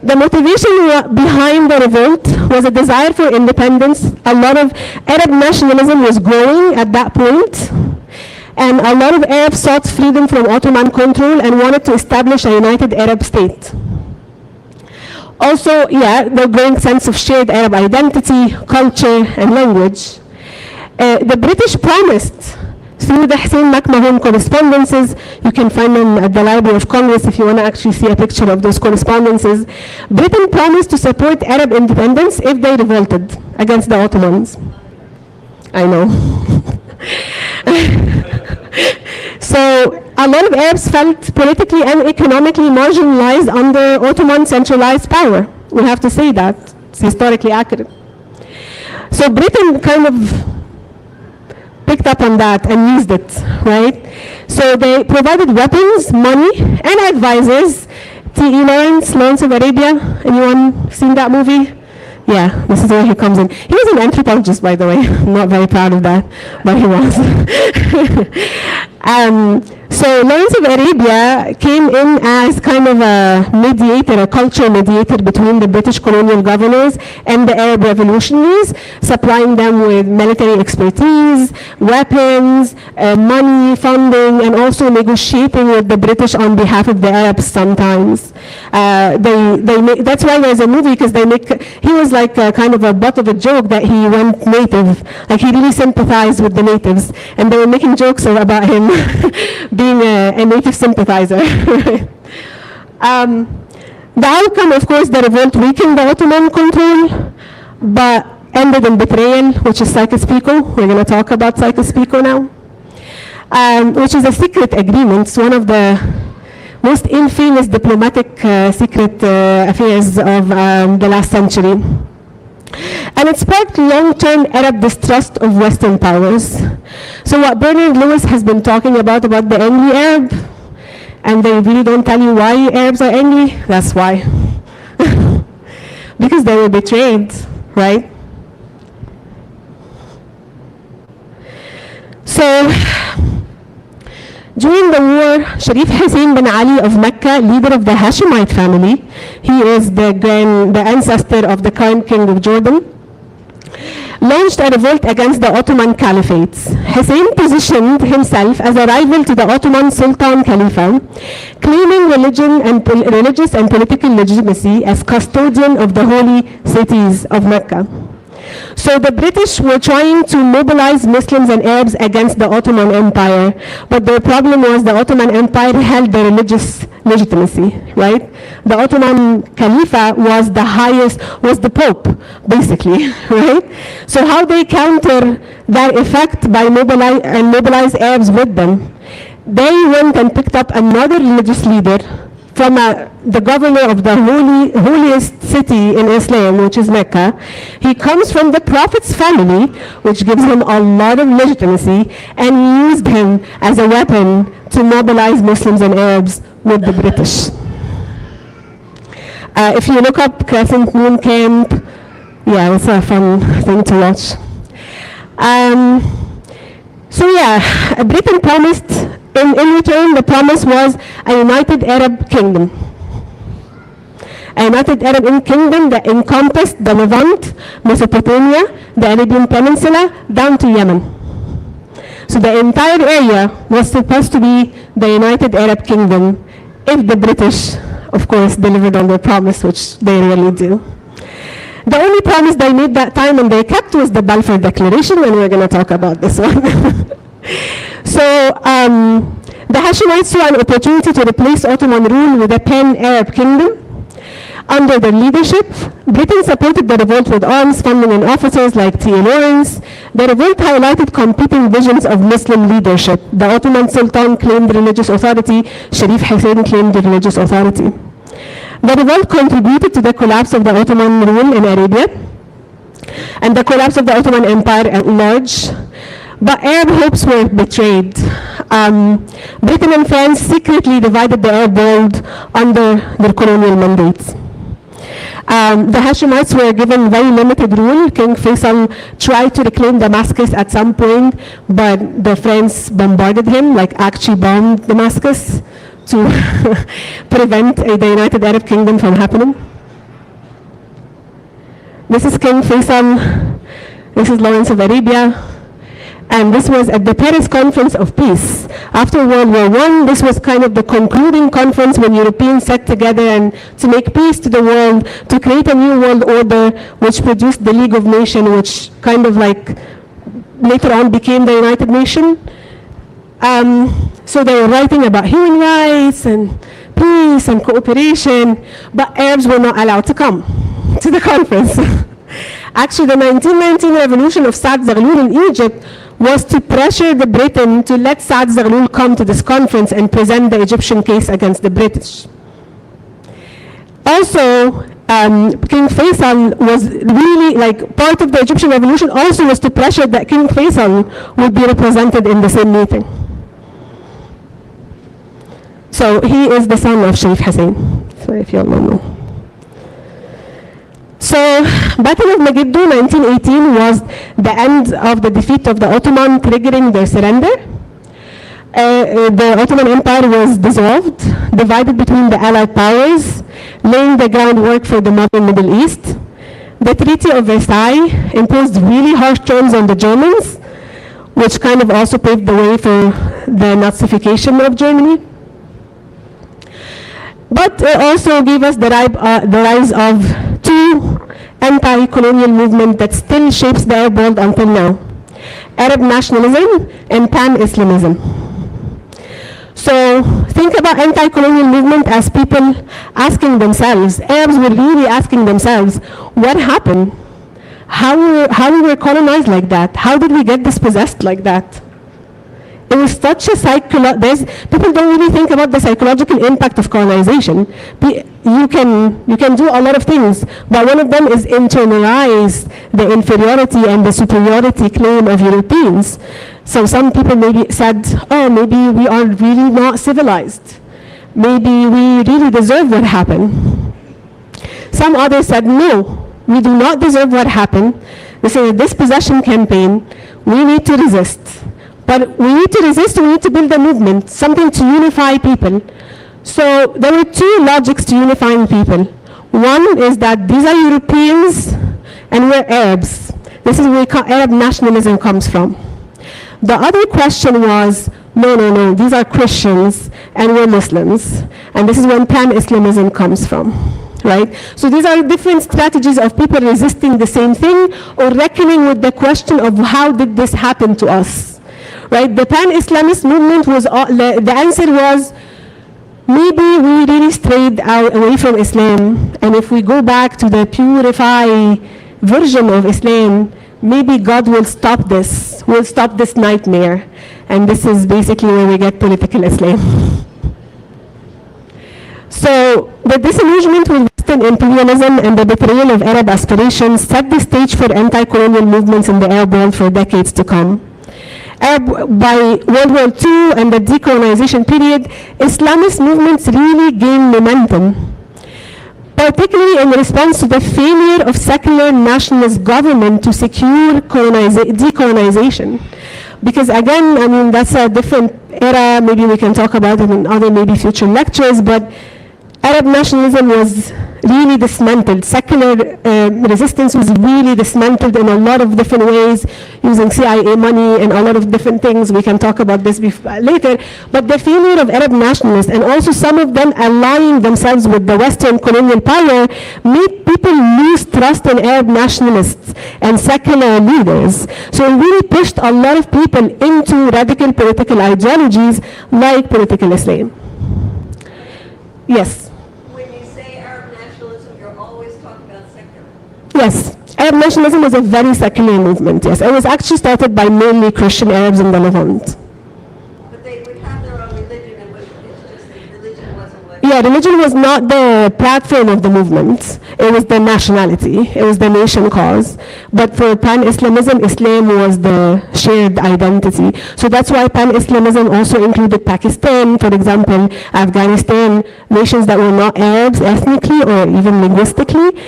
the motivation behind the revolt was a desire for independence. A lot of Arab nationalism was growing at that point, and a lot of Arabs sought freedom from Ottoman control and wanted to establish a united Arab state. Also, the growing sense of shared Arab identity, culture, and language. The British promised, through the Hussein McMahon correspondences, you can find them at the Library of Congress if you want to actually see a picture of those correspondences. Britain promised to support Arab independence if they revolted against the Ottomans. I know. So a lot of Arabs felt politically and economically marginalized under Ottoman centralized power. We have to say that. It's historically accurate. So Britain kind of picked up on that and used it, right? So they provided weapons, money, and advisors. T.E. Lawrence of Arabia. Anyone seen that movie? Yeah, this is where he comes in. He was an anthropologist, by the way. I'm not very proud of that, but he was. So Lawrence of Arabia came in as kind of a mediator, a cultural mediator between the British colonial governors and the Arab revolutionaries, supplying them with military expertise, weapons, money, funding, and also negotiating with the British on behalf of the Arabs sometimes. That's why there's a movie, because he was like a kind of a butt of a joke that he went native. Like he really sympathized with the natives, and they were making jokes about him being a native sympathizer. The outcome, of course, the revolt weakened the Ottoman control, but ended in betrayal, which is Sykes-Picot. We're going to talk about Sykes-Picot now, which is a secret agreement. It's one of the most infamous diplomatic secret affairs of the last century. And it sparked long-term Arab distrust of Western powers. So what Bernard Lewis has been talking about the angry Arab, and they really don't tell you why Arabs are angry, that's why. Because they were betrayed, right? So, during the war, Sharif Hussein bin Ali of Mecca, leader of the Hashemite family, he is the ancestor of the current king of Jordan, launched a revolt against the Ottoman Caliphate. Hussein positioned himself as a rival to the Ottoman Sultan Khalifa, claiming religious and political legitimacy as custodian of the holy cities of Mecca. So the British were trying to mobilize Muslims and Arabs against the Ottoman Empire, but the problem was the Ottoman Empire held the religious legitimacy, right? The Ottoman Khalifa was the Pope, basically, right? So how they counter that effect by mobilize Arabs with them? They went and picked up another religious leader from the governor of the holiest city in Islam, which is Mecca. He comes from the Prophet's family, which gives him a lot of legitimacy, and used him as a weapon to mobilize Muslims and Arabs with the British. If you look up Crescent Moon Camp, yeah, it's a fun thing to watch. So yeah, Britain promised, in return, the promise was a united Arab kingdom. A united Arab kingdom that encompassed the Levant, Mesopotamia, the Arabian Peninsula, down to Yemen. So the entire area was supposed to be the united Arab kingdom if the British, of course, delivered on their promise, which they really do. The only promise they made that time and they kept was the Balfour Declaration, and we're going to talk about this one. So the Hashemites saw an opportunity to replace Ottoman rule with a pan-Arab kingdom. Under their leadership, Britain supported the revolt with arms, funding, and officers like T.A. Lawrence. The revolt highlighted competing visions of Muslim leadership. The Ottoman Sultan claimed religious authority, Sharif Hussein claimed religious authority. The revolt contributed to the collapse of the Ottoman rule in Arabia and the collapse of the Ottoman Empire at large. But Arab hopes were betrayed. Britain and France secretly divided the Arab world under their colonial mandates. The Hashemites were given very limited rule. King Faisal tried to reclaim Damascus at some point, but the French bombarded him, like actually bombed Damascus to prevent the United Arab Kingdom from happening. This is King Faisal. This is Lawrence of Arabia. And this was at the Paris Conference of Peace. After World War I, this was kind of the concluding conference when Europeans sat together and to make peace to the world, to create a new world order, which produced the League of Nations, which kind of like later on became the United Nations. So they were writing about human rights and peace and cooperation, but Arabs were not allowed to come to the conference. Actually, the 1919 revolution of Saad Zaghloul in Egypt was to pressure the Britain to let Saad Zaghloul come to this conference and present the Egyptian case against the British. Also, King Faisal was really, like, part of the Egyptian revolution also was to pressure that King Faisal would be represented in the same meeting. So he is the son of Sharif Hussein, so if you all don't know. So, Battle of Megiddo 1918 was the end of the defeat of the Ottoman, triggering their surrender. The Ottoman Empire was dissolved, divided between the Allied powers, laying the groundwork for the modern Middle East. The Treaty of Versailles imposed really harsh terms on the Germans, which kind of also paved the way for the Nazification of Germany. But it also gave us the rise of two anti-colonial movements that still shapes the Arab world until now: Arab nationalism and pan-Islamism. So think about anti-colonial movement as people asking themselves, Arabs were really asking themselves, what happened? How we were colonized like that? How did we get dispossessed like that? It was such a people don't really think about the psychological impact of colonization. You can do a lot of things, but one of them is internalize the inferiority and the superiority claim of Europeans. So some people maybe said, oh, maybe we are really not civilized. Maybe we really deserve what happened. Some others said, no, we do not deserve what happened. This is a dispossession campaign. We need to resist. But we need to resist, we need to build a movement, something to unify people. So there were two logics to unifying people. One is that these are Europeans and we're Arabs. This is where Arab nationalism comes from. The other question was, no, these are Christians and we're Muslims. And this is when pan-Islamism comes from, right? So these are different strategies of people resisting the same thing or reckoning with the question of how did this happen to us, right? The pan-Islamist movement was, the answer was, maybe we really strayed away from Islam, and if we go back to the purified version of Islam, maybe God will stop this, nightmare. And this is basically where we get political Islam. So the disillusionment with Western imperialism and the betrayal of Arab aspirations set the stage for anti-colonial movements in the Arab world for decades to come. By World War II and the decolonization period, Islamist movements really gained momentum, particularly in response to the failure of secular nationalist government to secure decolonization. Because again, I mean, that's a different era, maybe we can talk about it in other maybe future lectures, but Arab nationalism was really dismantled. Secular resistance was really dismantled in a lot of different ways, using CIA money and a lot of different things. We can talk about this later. But the failure of Arab nationalists, and also some of them allying themselves with the Western colonial power, made people lose trust in Arab nationalists and secular leaders. So it really pushed a lot of people into radical political ideologies like political Islam. Yes? When you say Arab nationalism, you're always talking about secular. Yes, Arab nationalism was a very secular movement, yes. It was actually started by mainly Christian Arabs in the Levant. But they would have their own religion, and it's just that religion wasn't what... Yeah, religion was not the platform of the movement. It was the nationality. It was the nation cause. But for pan-Islamism, Islam was the shared identity. So that's why pan-Islamism also included Pakistan, for example, Afghanistan, nations that were not Arabs ethnically or even linguistically.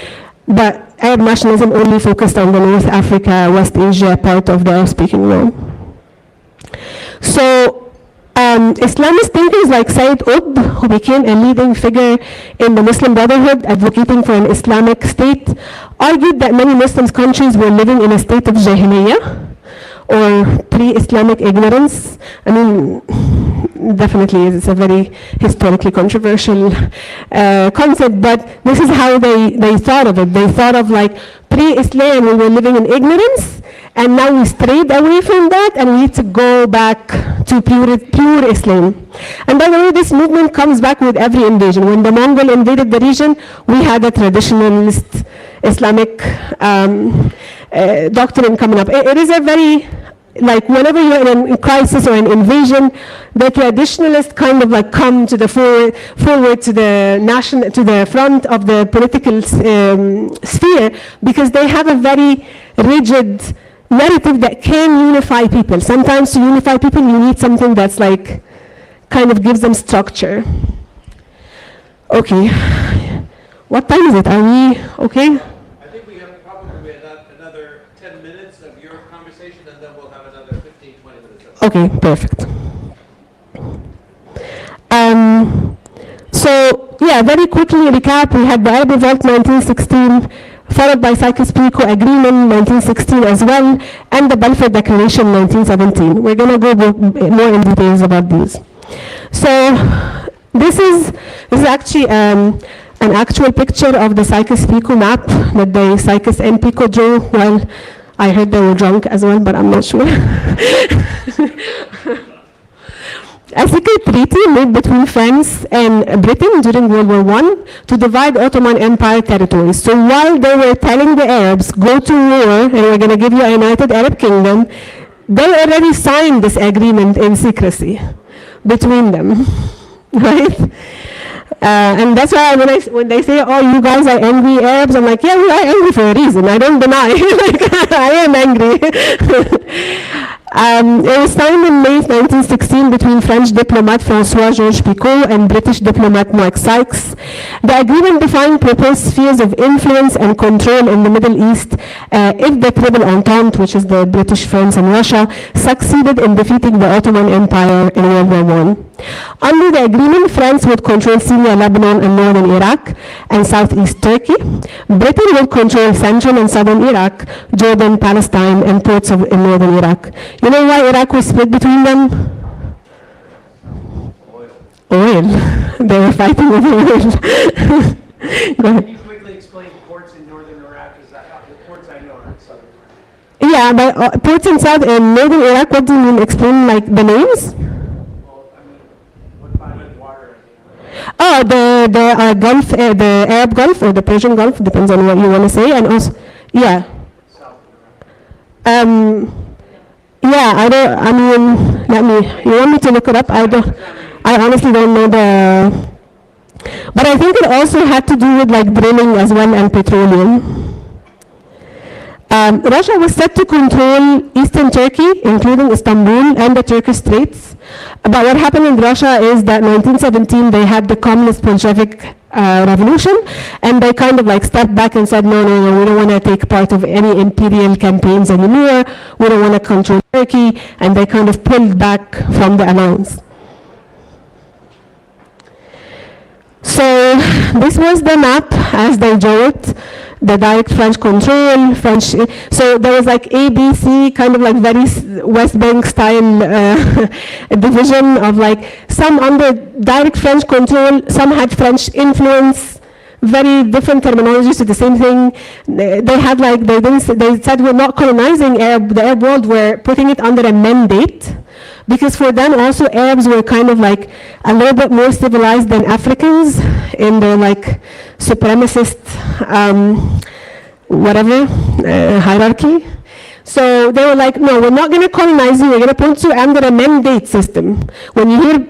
But Arab nationalism only focused on the North Africa, West Asia part of the Arab-speaking world. So Islamist thinkers like Sayyid Qutb, who became a leading figure in the Muslim Brotherhood advocating for an Islamic state, argued that many Muslim countries were living in a state of jahiliyyah, or pre-Islamic ignorance. I mean, definitely it's a very historically controversial concept, but this is how they thought of it. They thought of like pre-Islam, we were living in ignorance, and now we strayed away from that, and we need to go back to pure Islam. And by the way, this movement comes back with every invasion. When the Mongol invaded the region, we had a traditionalist Islamic doctrine coming up. It is a very, like whenever you're in a crisis or an invasion, the traditionalists kind of like come to the forward to the front of the political sphere, because they have a very rigid narrative that can unify people. Sometimes to unify people, you need something that's like, kind of gives them structure. Okay. What time is it? Are we okay? I think we have probably another 10 minutes of your conversation, and then we'll have another 15, 20 minutes of Okay, perfect. So, yeah, very quickly recap, we had the Arab Revolt 1916, followed by Sykes-Picot Agreement 1916 as well, and the Balfour Declaration 1917. We're going to go more in details about these. So this is actually an actual picture of the Sykes-Picot map that the Sykes and Picot drew. Well, I heard they were drunk as well, but I'm not sure. A secret treaty made between France and Britain during World War I to divide Ottoman Empire territories. So while they were telling the Arabs, go to war and we're going to give you a united Arab kingdom, they already signed this agreement in secrecy between them, right? And that's why when they say, oh, you guys are angry Arabs, I'm like, yeah, we are angry for a reason. I don't deny. Like, I am angry. It was signed in May 1916 between French diplomat François-Georges Picot and British diplomat Mark Sykes. The agreement defined proposed spheres of influence and control in the Middle East if the Triple Entente, which is the British, France, and Russia, succeeded in defeating the Ottoman Empire in World War I. Under the agreement, France would control Syria, Lebanon, and northern Iraq, and southeast Turkey. Britain would control central and southern Iraq, Jordan, Palestine, and parts of in northern Iraq. You know why Iraq was split between them? Oil. They were fighting over oil. Go ahead. Can you quickly explain ports in northern Iraq? Is that the ports I know are in southern Iraq? Yeah, but ports in south and northern Iraq, what do you mean? Explain like the names? Well, I mean, what body of water? Oh, the Gulf, the Arab Gulf or the Persian Gulf, depends on what you want to say, and also, yeah. South Iraq. Yeah, I mean, you want me to look it up? I honestly don't know but I think it also had to do with like drilling as well and petroleum. Russia was set to control eastern Turkey, including Istanbul and the Turkish Straits. But what happened in Russia is that 1917 they had the communist Bolshevik revolution, and they kind of like stepped back and said, no, we don't want to take part of any imperial campaigns anymore. We don't want to control Turkey, and they kind of pulled back from the alliance. So this was the map as they drew it, the direct French control, so there was like ABC, kind of like very West Bank style division of like some under direct French control, some had French influence, very different terminologies to the same thing. They had like, they said we're not colonizing the Arab world, we're putting it under a mandate. Because for them also Arabs were kind of like a little bit more civilized than Africans in their like supremacist hierarchy. So they were like, no, we're not going to colonize you, we're going to put you under a mandate system. When you hear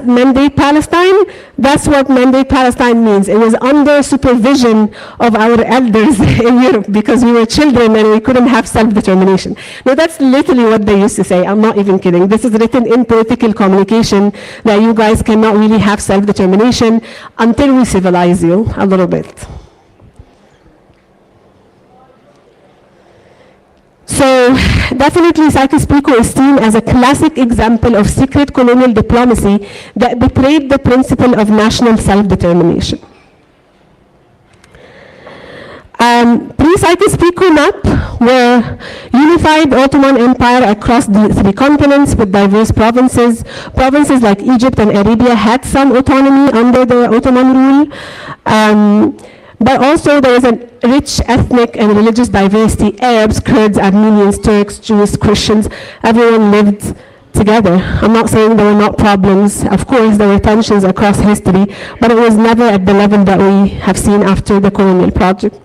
mandate Palestine, that's what mandate Palestine means. It was under supervision of our elders in Europe because we were children and we couldn't have self-determination. No, that's literally what they used to say. I'm not even kidding. This is written in political communication that you guys cannot really have self-determination until we civilize you a little bit. So definitely Sykes-Picot is seen as a classic example of secret colonial diplomacy that betrayed the principle of national self-determination. Pre-Sykes-Picot map were unified Ottoman Empire across the 3 continents with diverse provinces. Provinces like Egypt and Arabia had some autonomy under the Ottoman rule. But also there is a rich ethnic and religious diversity. Arabs, Kurds, Armenians, Turks, Jews, Christians, everyone lived together. I'm not saying there were not problems. Of course, there were tensions across history, but it was never at the level that we have seen after the colonial project.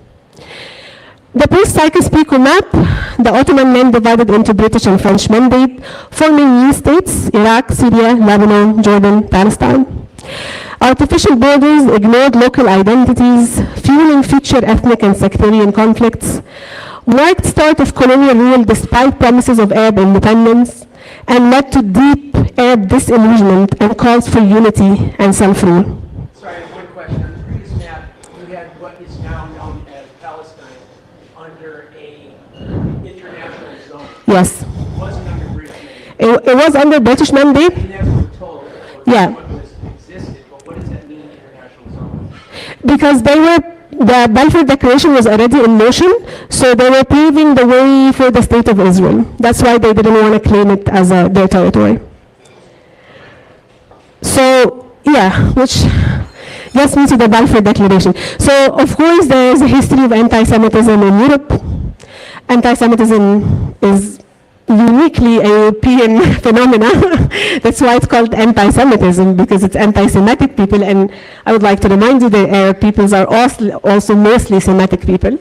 The post-Sykes-Picot map, the Ottoman men divided into British and French mandate, forming new states, Iraq, Syria, Lebanon, Jordan, Palestine. Artificial borders ignored local identities, fueling future ethnic and sectarian conflicts, marked start of colonial rule despite promises of Arab independence, and led to deep Arab disillusionment and calls for unity and self-rule. Sorry, I have one question. On the previous map, you had what is now known as Palestine under a international zone. Yes. It wasn't under British mandate. It was under British mandate. We never were told Yeah. what existed, but what does that mean, international zone? Because the Balfour Declaration was already in motion, so they were paving the way for the state of Israel. That's why they didn't want to claim it as their territory. So, yeah, which gets me to the Balfour Declaration. So, of course, there is a history of anti-Semitism in Europe. Anti-Semitism is uniquely a European phenomena. That's why it's called anti-Semitism, because it's anti-Semitic people, and I would like to remind you that Arab peoples are also mostly Semitic people.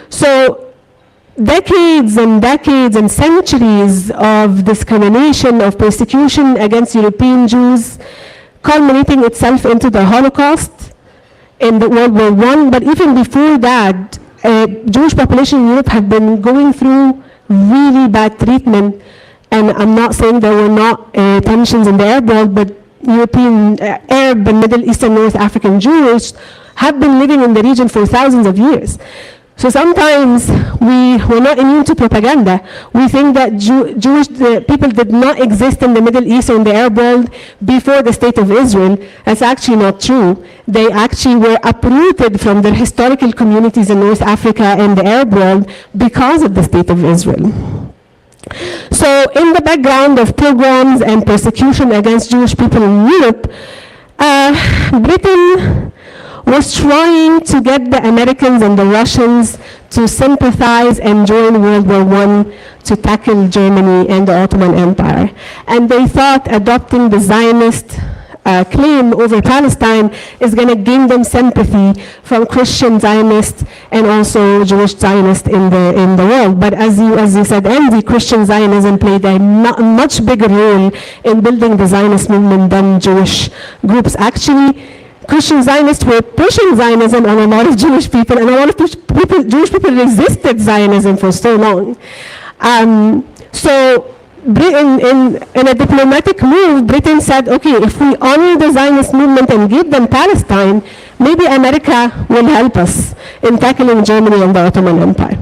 So decades and decades and centuries of discrimination, of persecution against European Jews, culminating itself into the Holocaust in the World War I, but even before that, Jewish population in Europe have been going through really bad treatment and I'm not saying there were not tensions in the Arab world, but European, Arab and Middle Eastern North African Jews have been living in the region for thousands of years. So sometimes we're not immune to propaganda. We think that Jewish people did not exist in the Middle East or in the Arab world before the State of Israel. That's actually not true. They actually were uprooted from their historical communities in North Africa and the Arab world because of the State of Israel. So in the background of pogroms and persecution against Jewish people in Europe, Britain was trying to get the Americans and the Russians to sympathize and join World War I to tackle Germany and the Ottoman Empire. And they thought adopting the Zionist claim over Palestine is going to gain them sympathy from Christian Zionists and also Jewish Zionists in the world. But as you said, Andy, Christian Zionism played a much bigger role in building the Zionist movement than Jewish groups. Actually, Christian Zionists were pushing Zionism on a lot of Jewish people, and a lot of Jewish people resisted Zionism for so long. So Britain, in a diplomatic move, Britain said, okay, if we honor the Zionist movement and give them Palestine, maybe America will help us in tackling Germany and the Ottoman Empire.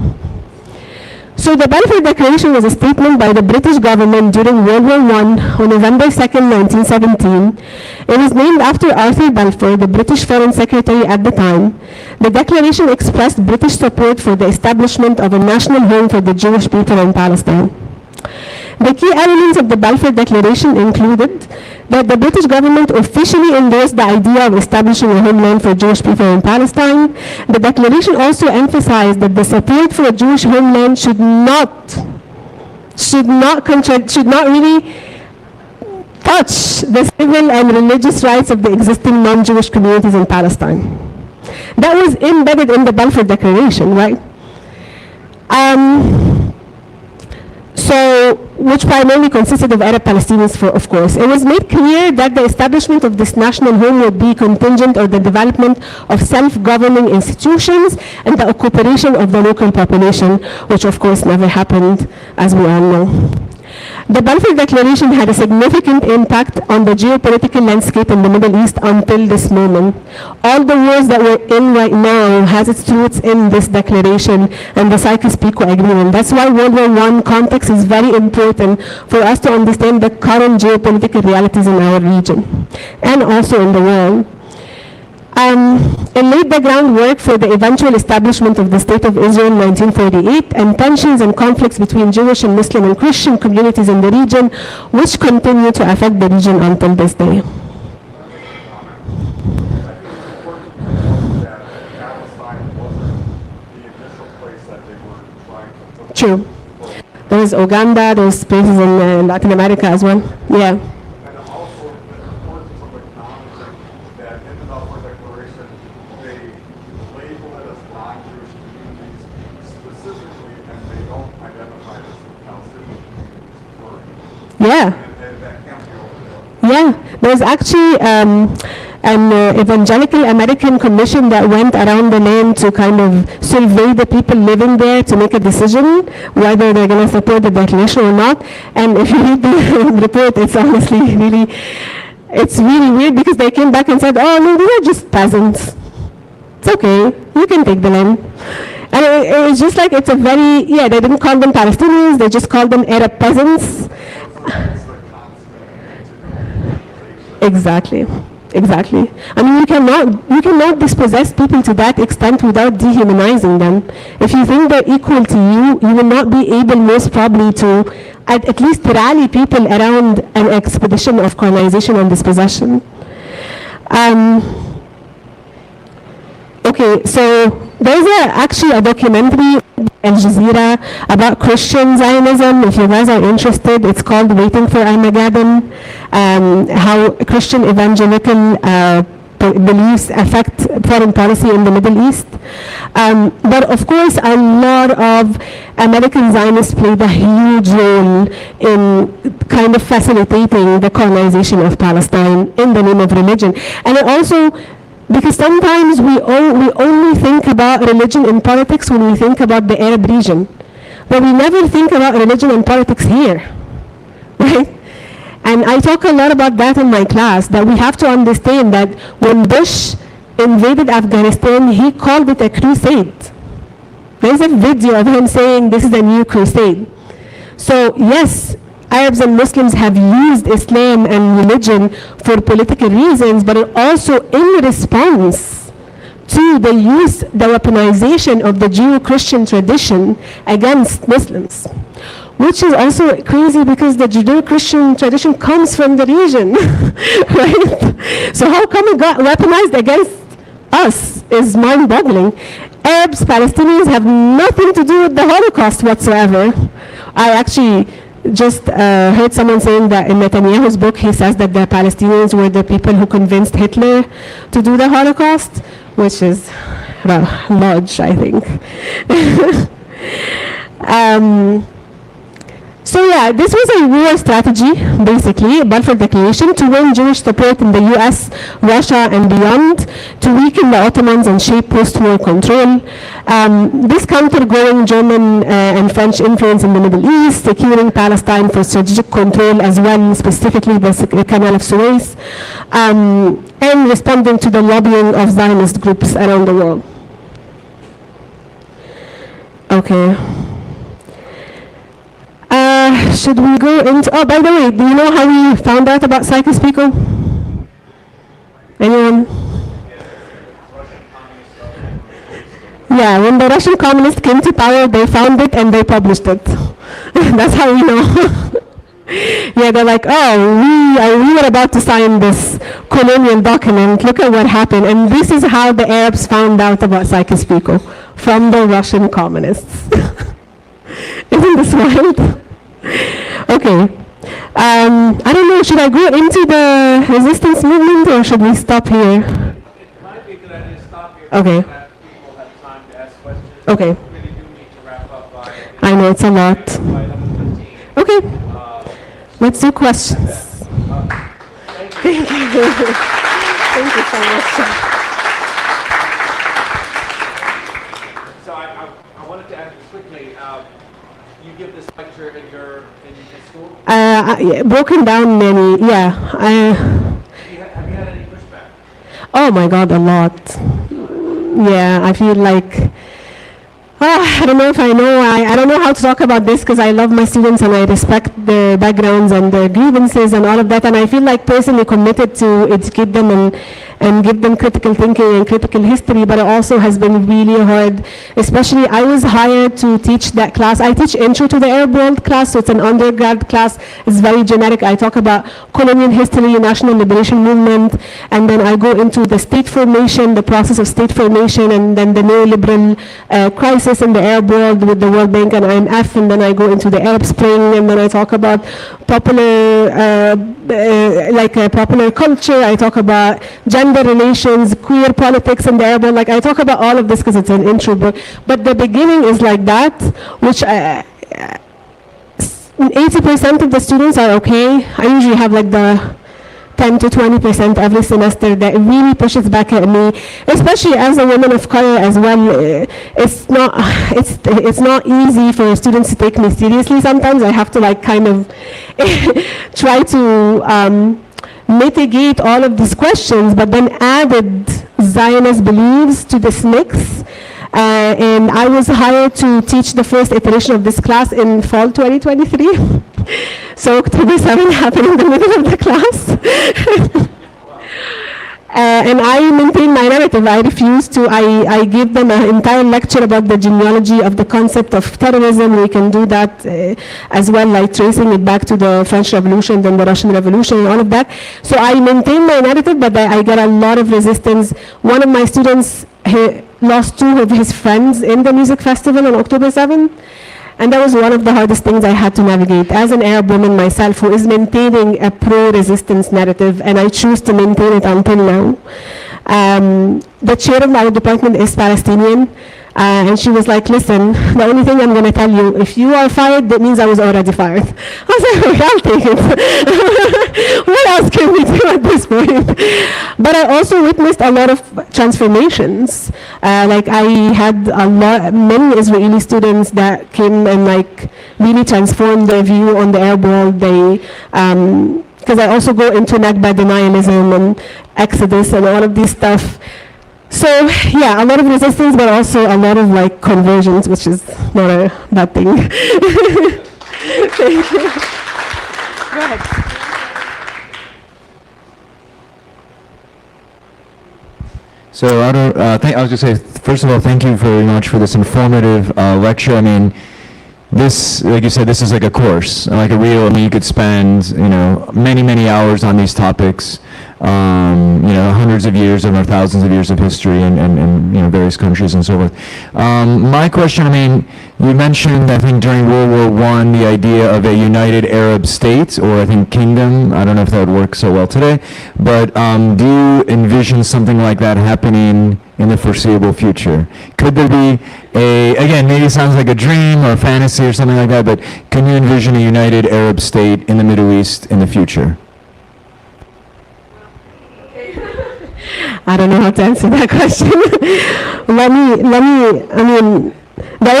So the Balfour Declaration was a statement by the British government during World War I on November 2nd, 1917. It was named after Arthur Balfour, the British Foreign Secretary at the time. The declaration expressed British support for the establishment of a national home for the Jewish people in Palestine. The key elements of the Balfour Declaration included that the British government officially endorsed the idea of establishing a homeland for Jewish people in Palestine. The declaration also emphasized that the support for a Jewish homeland should not really touch the civil and religious rights of the existing non-Jewish communities in Palestine. That was embedded in the Balfour Declaration, right? Which primarily consisted of Arab Palestinians, of course. It was made clear that the establishment of this national home would be contingent on the development of self-governing institutions and the cooperation of the local population, which of course never happened, as we all know. The Balfour Declaration had a significant impact on the geopolitical landscape in the Middle East until this moment. All the wars that we're in right now has its roots in this declaration and the Sykes-Picot Agreement. That's why World War I context is very important for us to understand the current geopolitical realities in our region and also in the world. It laid the groundwork for the eventual establishment of the State of Israel in 1948 and tensions and conflicts between Jewish and Muslim and Christian communities in the region, which continue to affect the region until this day. True. There's Uganda, there's places in Latin America as well. Yeah. Yeah. Yeah, there's actually an evangelical American commission that went around the land to kind of survey the people living there to make a decision whether they're going to support the declaration or not. And if you read the report, it's honestly it's really weird because they came back and said, oh no, these are just peasants. It's okay, you can take the land. And it was just like, it's a very, they didn't call them Palestinians, they just called them Arab peasants. Exactly. I mean, you cannot dispossess people to that extent without dehumanizing them. If you think they're equal to you, you will not be able, most probably, to at least rally people around an expedition of colonization and dispossession. Okay, so there's actually a documentary Al Jazeera about Christian Zionism. If you guys are interested, it's called Waiting for Armageddon, how Christian evangelical beliefs affect foreign policy in the Middle East. But of course, a lot of American Zionists played a huge role in kind of facilitating the colonization of Palestine in the name of religion. And it also, because sometimes we only think about religion and politics when we think about the Arab region, but we never think about religion and politics here. right? And I talk a lot about that in my class, that we have to understand that when Bush invaded Afghanistan, he called it a crusade. There's a video of him saying this is a new crusade. So yes, Arabs and Muslims have used Islam and religion for political reasons, but it also in response to the use, the weaponization of the Judeo-Christian tradition against Muslims, which is also crazy because the Judeo-Christian tradition comes from the region, right? So how come it got weaponized against us is mind-boggling. Arabs, Palestinians have nothing to do with the Holocaust whatsoever. I actually just heard someone saying that in Netanyahu's book, he says that the Palestinians were the people who convinced Hitler to do the Holocaust, which is large, I think. So yeah, this was a war strategy, basically, Balfour Declaration, to win Jewish support in the US, Russia, and beyond, to weaken the Ottomans and shape post-war control. This counter-growing German and French influence in the Middle East, securing Palestine for strategic control as well, specifically the Canal of Suez, and responding to the lobbying of Zionist groups around the world. Okay. Should we go into, oh, by the way, do you know how we found out about Psychos-Pico? Anyone? Yeah, when the Russian communists came to power, they found it and they published it. That's how we know. Yeah, they're like, oh, we were about to sign this colonial document. Look at what happened. And this is how the Arabs found out about Psychos-Pico, from the Russian communists. Isn't this wild? Okay. I don't know, should I go into the resistance movement or should we stop here? It might be a good idea to stop here. Okay. So that people have time to ask questions. Okay. We really do need to wrap up by I know it's a lot. by 11:15. Okay. Let's do questions. Thank you. Thank you so much. So I wanted to ask you quickly, you give this lecture in your school? Broken down many, yeah. Have you had any pushback? Oh my God, a lot. Yeah, I feel like, I don't know if I know, I don't know how to talk about this because I love my students and I respect their backgrounds and their grievances and all of that, and I feel like personally committed to educate them and give them critical thinking and critical history, but it also has been really hard. Especially, I was hired to teach that class. I teach Intro to the Arab World class, so it's an undergrad class. It's very generic. I talk about colonial history, national liberation movement, and then I go into the state formation, the process of state formation, and then the neoliberal crisis in the Arab world with the World Bank and IMF, and then I go into the Arab Spring, and then I talk about popular, popular culture. I talk about gender relations, queer politics in the Arab world. Like I talk about all of this because it's an intro book. But the beginning is like that, which 80% of the students are okay. I usually have like the 10 to 20% every semester that really pushes back at me, especially as a woman of color as well. It's not easy for students to take me seriously. Sometimes I have to like kind of try to mitigate all of these questions, but then added Zionist beliefs to this mix. And I was hired to teach the first iteration of this class in fall 2023. So October 7 happened in the middle of the class. And I maintain my narrative. I refuse to, I give them an entire lecture about the genealogy of the concept of terrorism. We can do that as well, like tracing it back to the French Revolution, then the Russian Revolution, and all of that. So I maintain my narrative, but I get a lot of resistance. One of my students lost 2 of his friends in the music festival on October 7th. And that was one of the hardest things I had to navigate as an Arab woman myself who is maintaining a pro-resistance narrative, and I choose to maintain it until now. The chair of our department is Palestinian. And she was like, listen, the only thing I'm going to tell you, if you are fired, that means I was already fired. I was like, okay, I'll take it. What else can we do at this point? But I also witnessed a lot of transformations. Like I had many Israeli students that came and like really transformed their view on the Arab world. They, because I also go into Nakba denialism and Exodus and all of this stuff. So yeah, a lot of resistance, but also a lot of like conversions, which is not a bad thing. Thank you. Go ahead. So I was just say, first of all, thank you very much for this informative lecture. I mean, this, like you said, this is like a course, like a real, I mean, you could spend, many, many hours on these topics, hundreds of years or thousands of years of history and various countries and so forth. My question, I mean, you mentioned, I think during World War I, the idea of a united Arab state, or I think kingdom. I don't know if that would work so well today, but do you envision something like that happening in the foreseeable future? Could there be again, maybe it sounds like a dream or a fantasy or something like that, but can you envision a united Arab state in the Middle East in the future? I don't know how to answer that question. I mean, the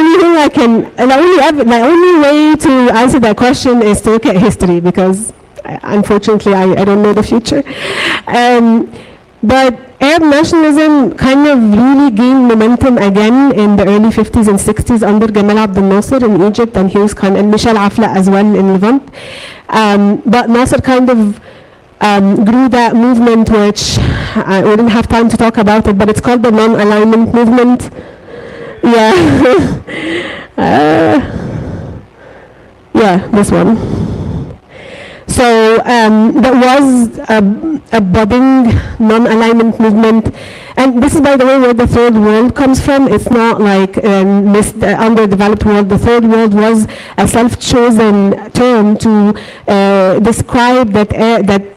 only way to answer that question is to look at history, because unfortunately I don't know the future. But Arab nationalism kind of really gained momentum again in the early 50s and 60s under Gamal Abdel Nasser in Egypt, and Hughes Khan and Michel Afla as well in Levant. But Nasser kind of grew that movement, which we didn't have time to talk about it, but it's called the non-alignment movement. Yeah. Yeah, this one. So there was a budding non-alignment movement, and this is, by the way, where the third world comes from. It's not like this underdeveloped world. The third world was a self-chosen term to describe that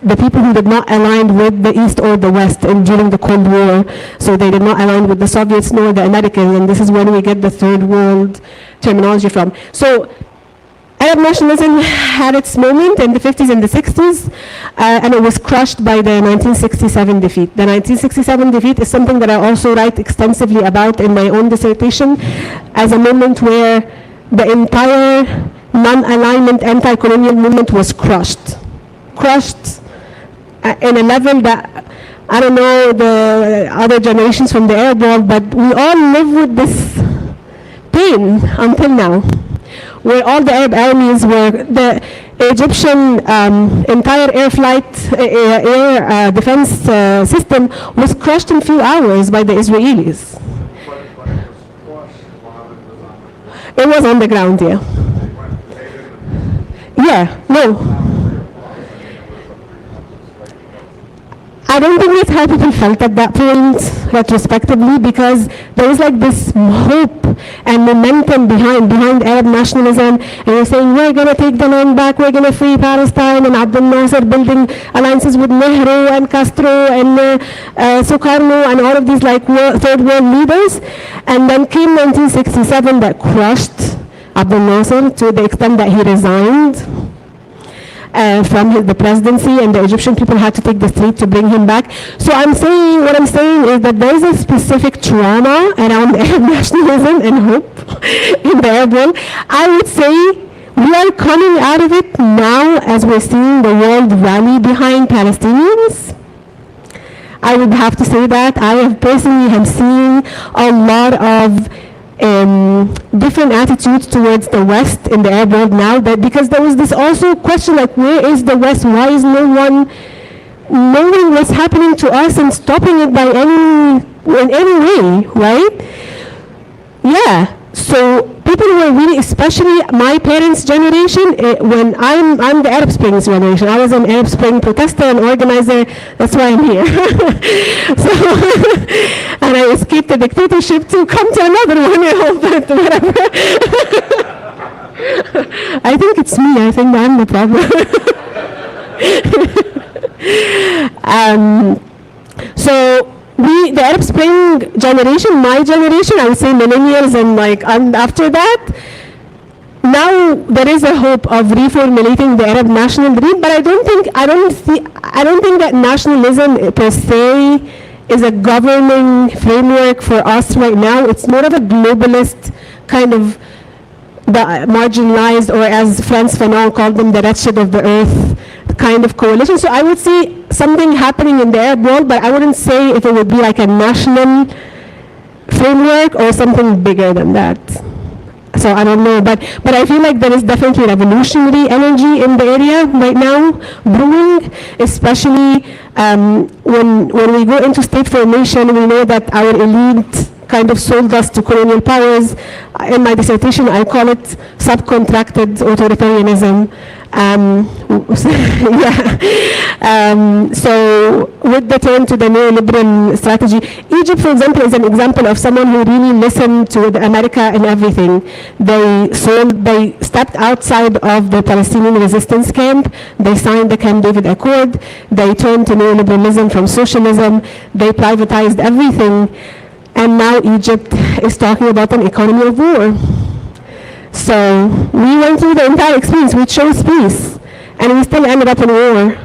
the people who did not align with the East or the West during the Cold War. So they did not align with the Soviets nor the Americans, and this is when we get the third world terminology from. So Arab nationalism had its moment in the 50s and the 60s, and it was crushed by the 1967 defeat. The 1967 defeat is something that I also write extensively about in my own dissertation, as a moment where the entire non-alignment anti-colonial movement was crushed. Crushed in a level that, I don't know the other generations from the Arab world, but we all live with this pain until now, where all the Arab armies were, the Egyptian entire air defense system was crushed in a few hours by the Israelis. It was on the ground, yeah. Yeah, no. I don't think that's how people felt at that point, retrospectively, because there was like this hope and momentum behind Arab nationalism, and they're saying, we're going to take the land back, we're going to free Palestine, and Abdel Nasser building alliances with Nehru and Castro and Sukarno and all of these like third world leaders. And then came 1967 that crushed Abdel Nasser to the extent that he resigned from the presidency, and the Egyptian people had to take the street to bring him back. So what I'm saying is that there's a specific trauma around Arab nationalism and hope in the Arab world. I would say we are coming out of it now as we're seeing the world rally behind Palestinians. I would have to say that. I have personally seen a lot of different attitudes towards the West in the Arab world now, that because there was this also question like, where is the West? Why is no one knowing what's happening to us and stopping it in any way, right? Yeah. So people who are really, especially my parents' generation, when I'm the Arab Spring generation. I was an Arab Spring protester and organizer. That's why I'm here. So, and I escaped the dictatorship to come to another one. But whatever. I think it's me. I think I'm the problem. So the Arab Spring generation, my generation, I would say millennials and like after that, now there is a hope of reformulating the Arab national dream, but I don't think that nationalism per se is a governing framework for us right now. It's more of a globalist kind of the marginalized, or as Frantz Fanon called them, the wretched of the earth kind of coalition. So I would see something happening in the Arab world, but I wouldn't say if it would be like a national framework or something bigger than that. So I don't know, but I feel like there is definitely revolutionary energy in the area right now brewing, especially when we go into state formation. We know that our elite kind of sold us to colonial powers. In my dissertation, I call it subcontracted authoritarianism. So with the turn to the neoliberal strategy, Egypt, for example, is an example of someone who really listened to America and everything. They stepped outside of the Palestinian resistance camp. They signed the Camp David Accord. They turned to neoliberalism from socialism. They privatized everything. And now Egypt is talking about an economy of war. So we went through the entire experience. We chose peace, and we still ended up in war.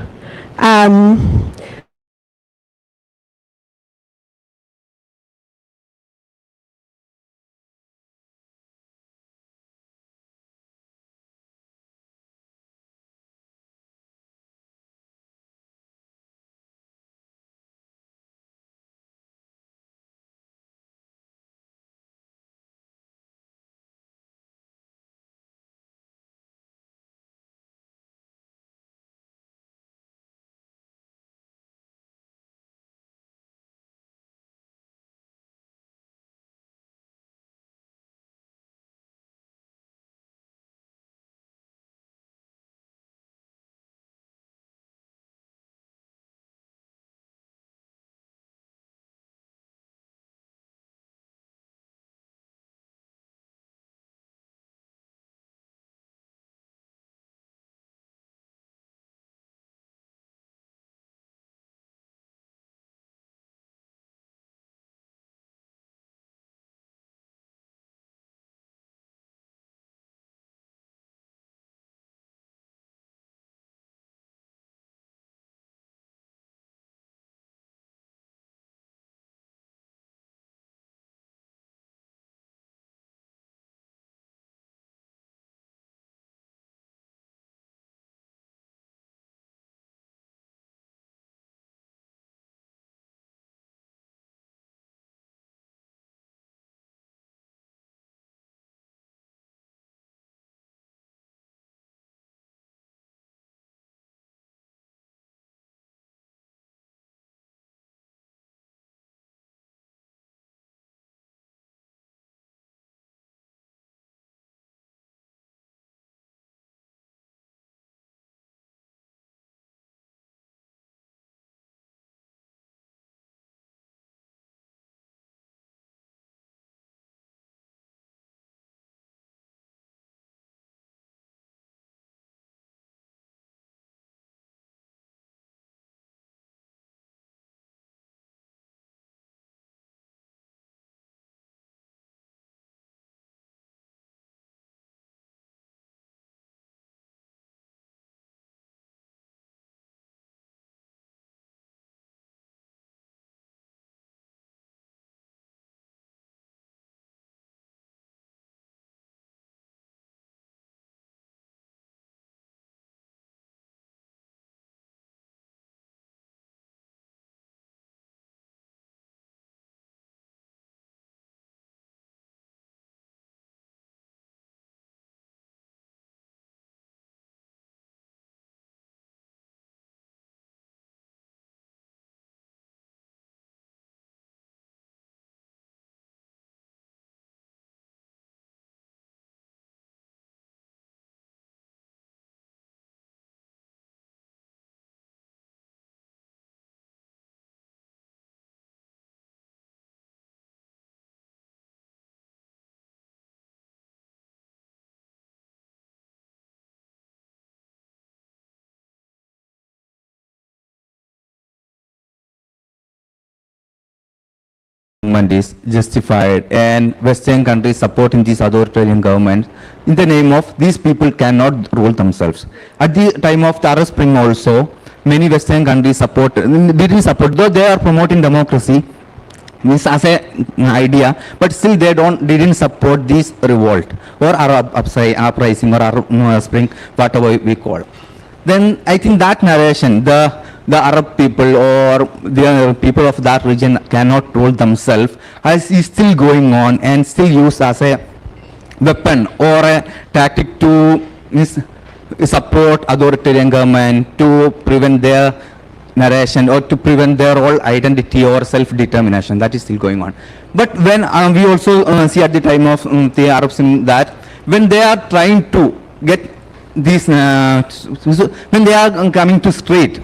government is justified and Western countries supporting this authoritarian government in the name of these people cannot rule themselves. At the time of the Arab Spring also, many Western countries didn't support, though they are promoting democracy, this as a idea, but still they didn't support this revolt or Arab uprising or Arab Spring, whatever we call. Then I think that narration, the Arab people or the people of that region cannot rule themselves, is still going on and still used as a weapon or a tactic to support authoritarian government, to prevent their narration or to prevent their whole identity or self-determination. That is still going on. But when we also see at the time of the Arabs that when they are trying to get these, when they are coming to street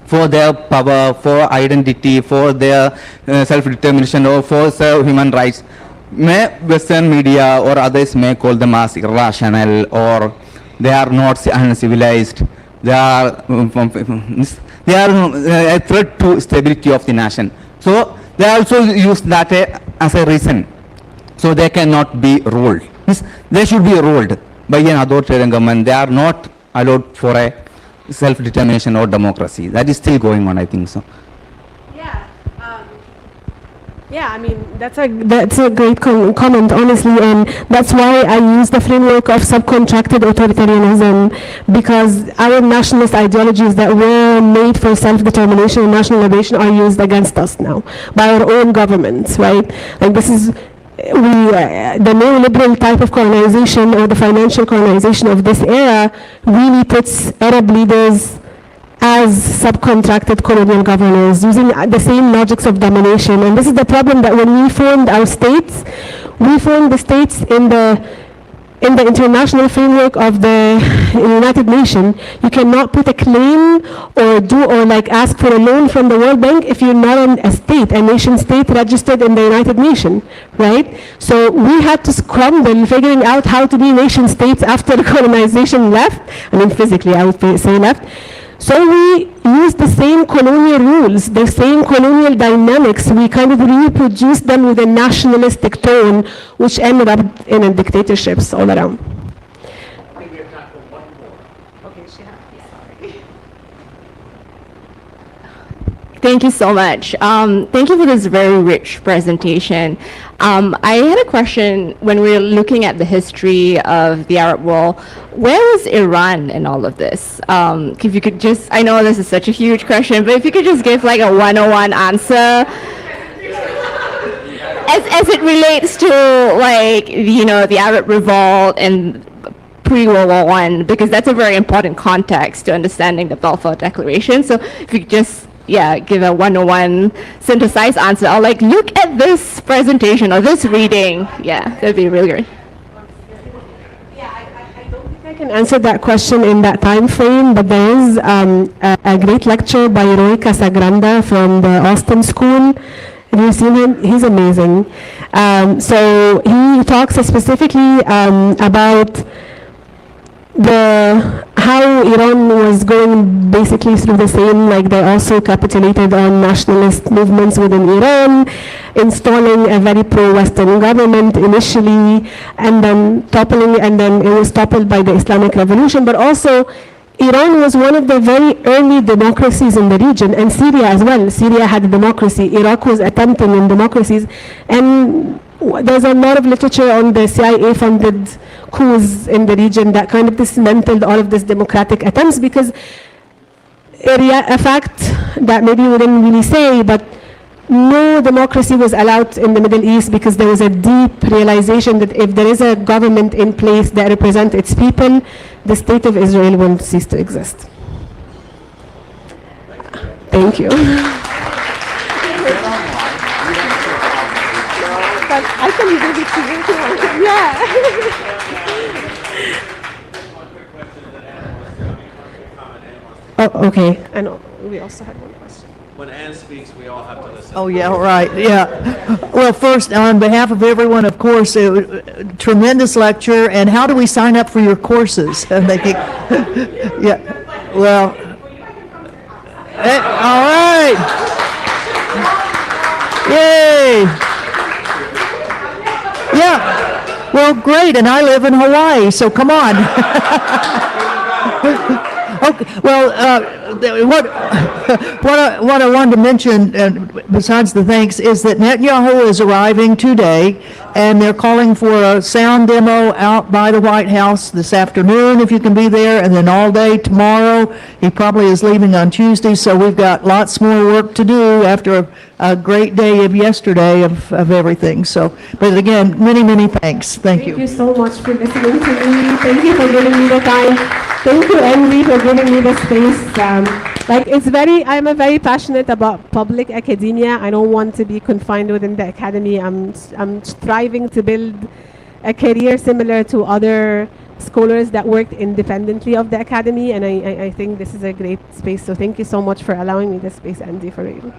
for their power, for identity, for their self-determination or for human rights, may Western media or others may call them as irrational or they are not uncivilized, they are a threat to stability of the nation. So they also use that as a reason. So they cannot be ruled. They should be ruled by an authoritarian government. They are not allowed for a self-determination or democracy. That is still going on, I think so. Yeah, I mean, that's a great comment, honestly, and that's why I use the framework of subcontracted authoritarianism, because our nationalist ideologies that were made for self-determination and national liberation are used against us now by our own governments, right? Like this is, the neoliberal type of colonization or the financial colonization of this era really puts Arab leaders as subcontracted colonial governors using the same logics of domination. And this is the problem, that when we formed our states, we formed the states in the international framework of the United Nations. You cannot put a claim or like ask for a loan from the World Bank if you're not a nation state registered in the United Nations, right? So we had to scramble figuring out how to be nation states after the colonization left. I mean, physically, I would say left. So we used the same colonial rules, the same colonial dynamics. We kind of reproduced them with a nationalistic tone, which ended up in dictatorships all around. I think we have time for one more. Okay, sorry. Thank you so much. Thank you for this very rich presentation. I had a question when we were looking at the history of the Arab world. Where was Iran in all of this? If you could just, I know this is such a huge question, but if you could just give like a 101 answer as it relates to like, you know, the Arab revolt and pre-World War I, because that's a very important context to understanding the Balfour Declaration. So if you could just give a 101 synthesized answer, or like look at this presentation or this reading. Yeah, that'd be really great. I don't think I can answer that question in that time frame, but there is a great lecture by Roy Casagranda from the Austin School. Have you seen him? He's amazing. So he talks specifically about how Iran was going basically through the same, like they also capitulated on nationalist movements within Iran, installing a very pro-Western government initially, and then toppling, and then it was toppled by the Islamic Revolution. But also, Iran was one of the very early democracies in the region, and Syria as well. Syria had a democracy. Iraq was attempting in democracies, and there's a lot of literature on the CIA-funded coups in the region that kind of dismantled all of these democratic attempts, because a fact that maybe we didn't really say, but no democracy was allowed in the Middle East because there was a deep realization that if there is a government in place that represents its people, the state of Israel will cease to exist. Thank you. I can give it to you if you want. Yeah. Oh, okay. I know. We also had one question. When Anne speaks, we all have to listen. Oh, yeah, right, yeah. Well, first, on behalf of everyone, of course, tremendous lecture, and how do we sign up for your courses? Yeah, well, all right. Yay! Yeah. Well, great, and I live in Hawaii, so come on. Okay, well, what I wanted to mention, besides the thanks, is that Netanyahu is arriving today, and they're calling for a sound demo out by the White House this afternoon, if you can be there, and then all day tomorrow. He probably is leaving on Tuesday, so we've got lots more work to do after a great day of yesterday of everything. So, but again, many, many thanks. Thank you. Thank you so much for listening to me. Thank you for giving me the time. Thank you, Envy, for giving me the space. I'm a very passionate about public academia. I don't want to be confined within the academy. I'm striving to build a career similar to other scholars that worked independently of the academy, and I think this is a great space. So thank you so much for allowing me this space, Andy, for real.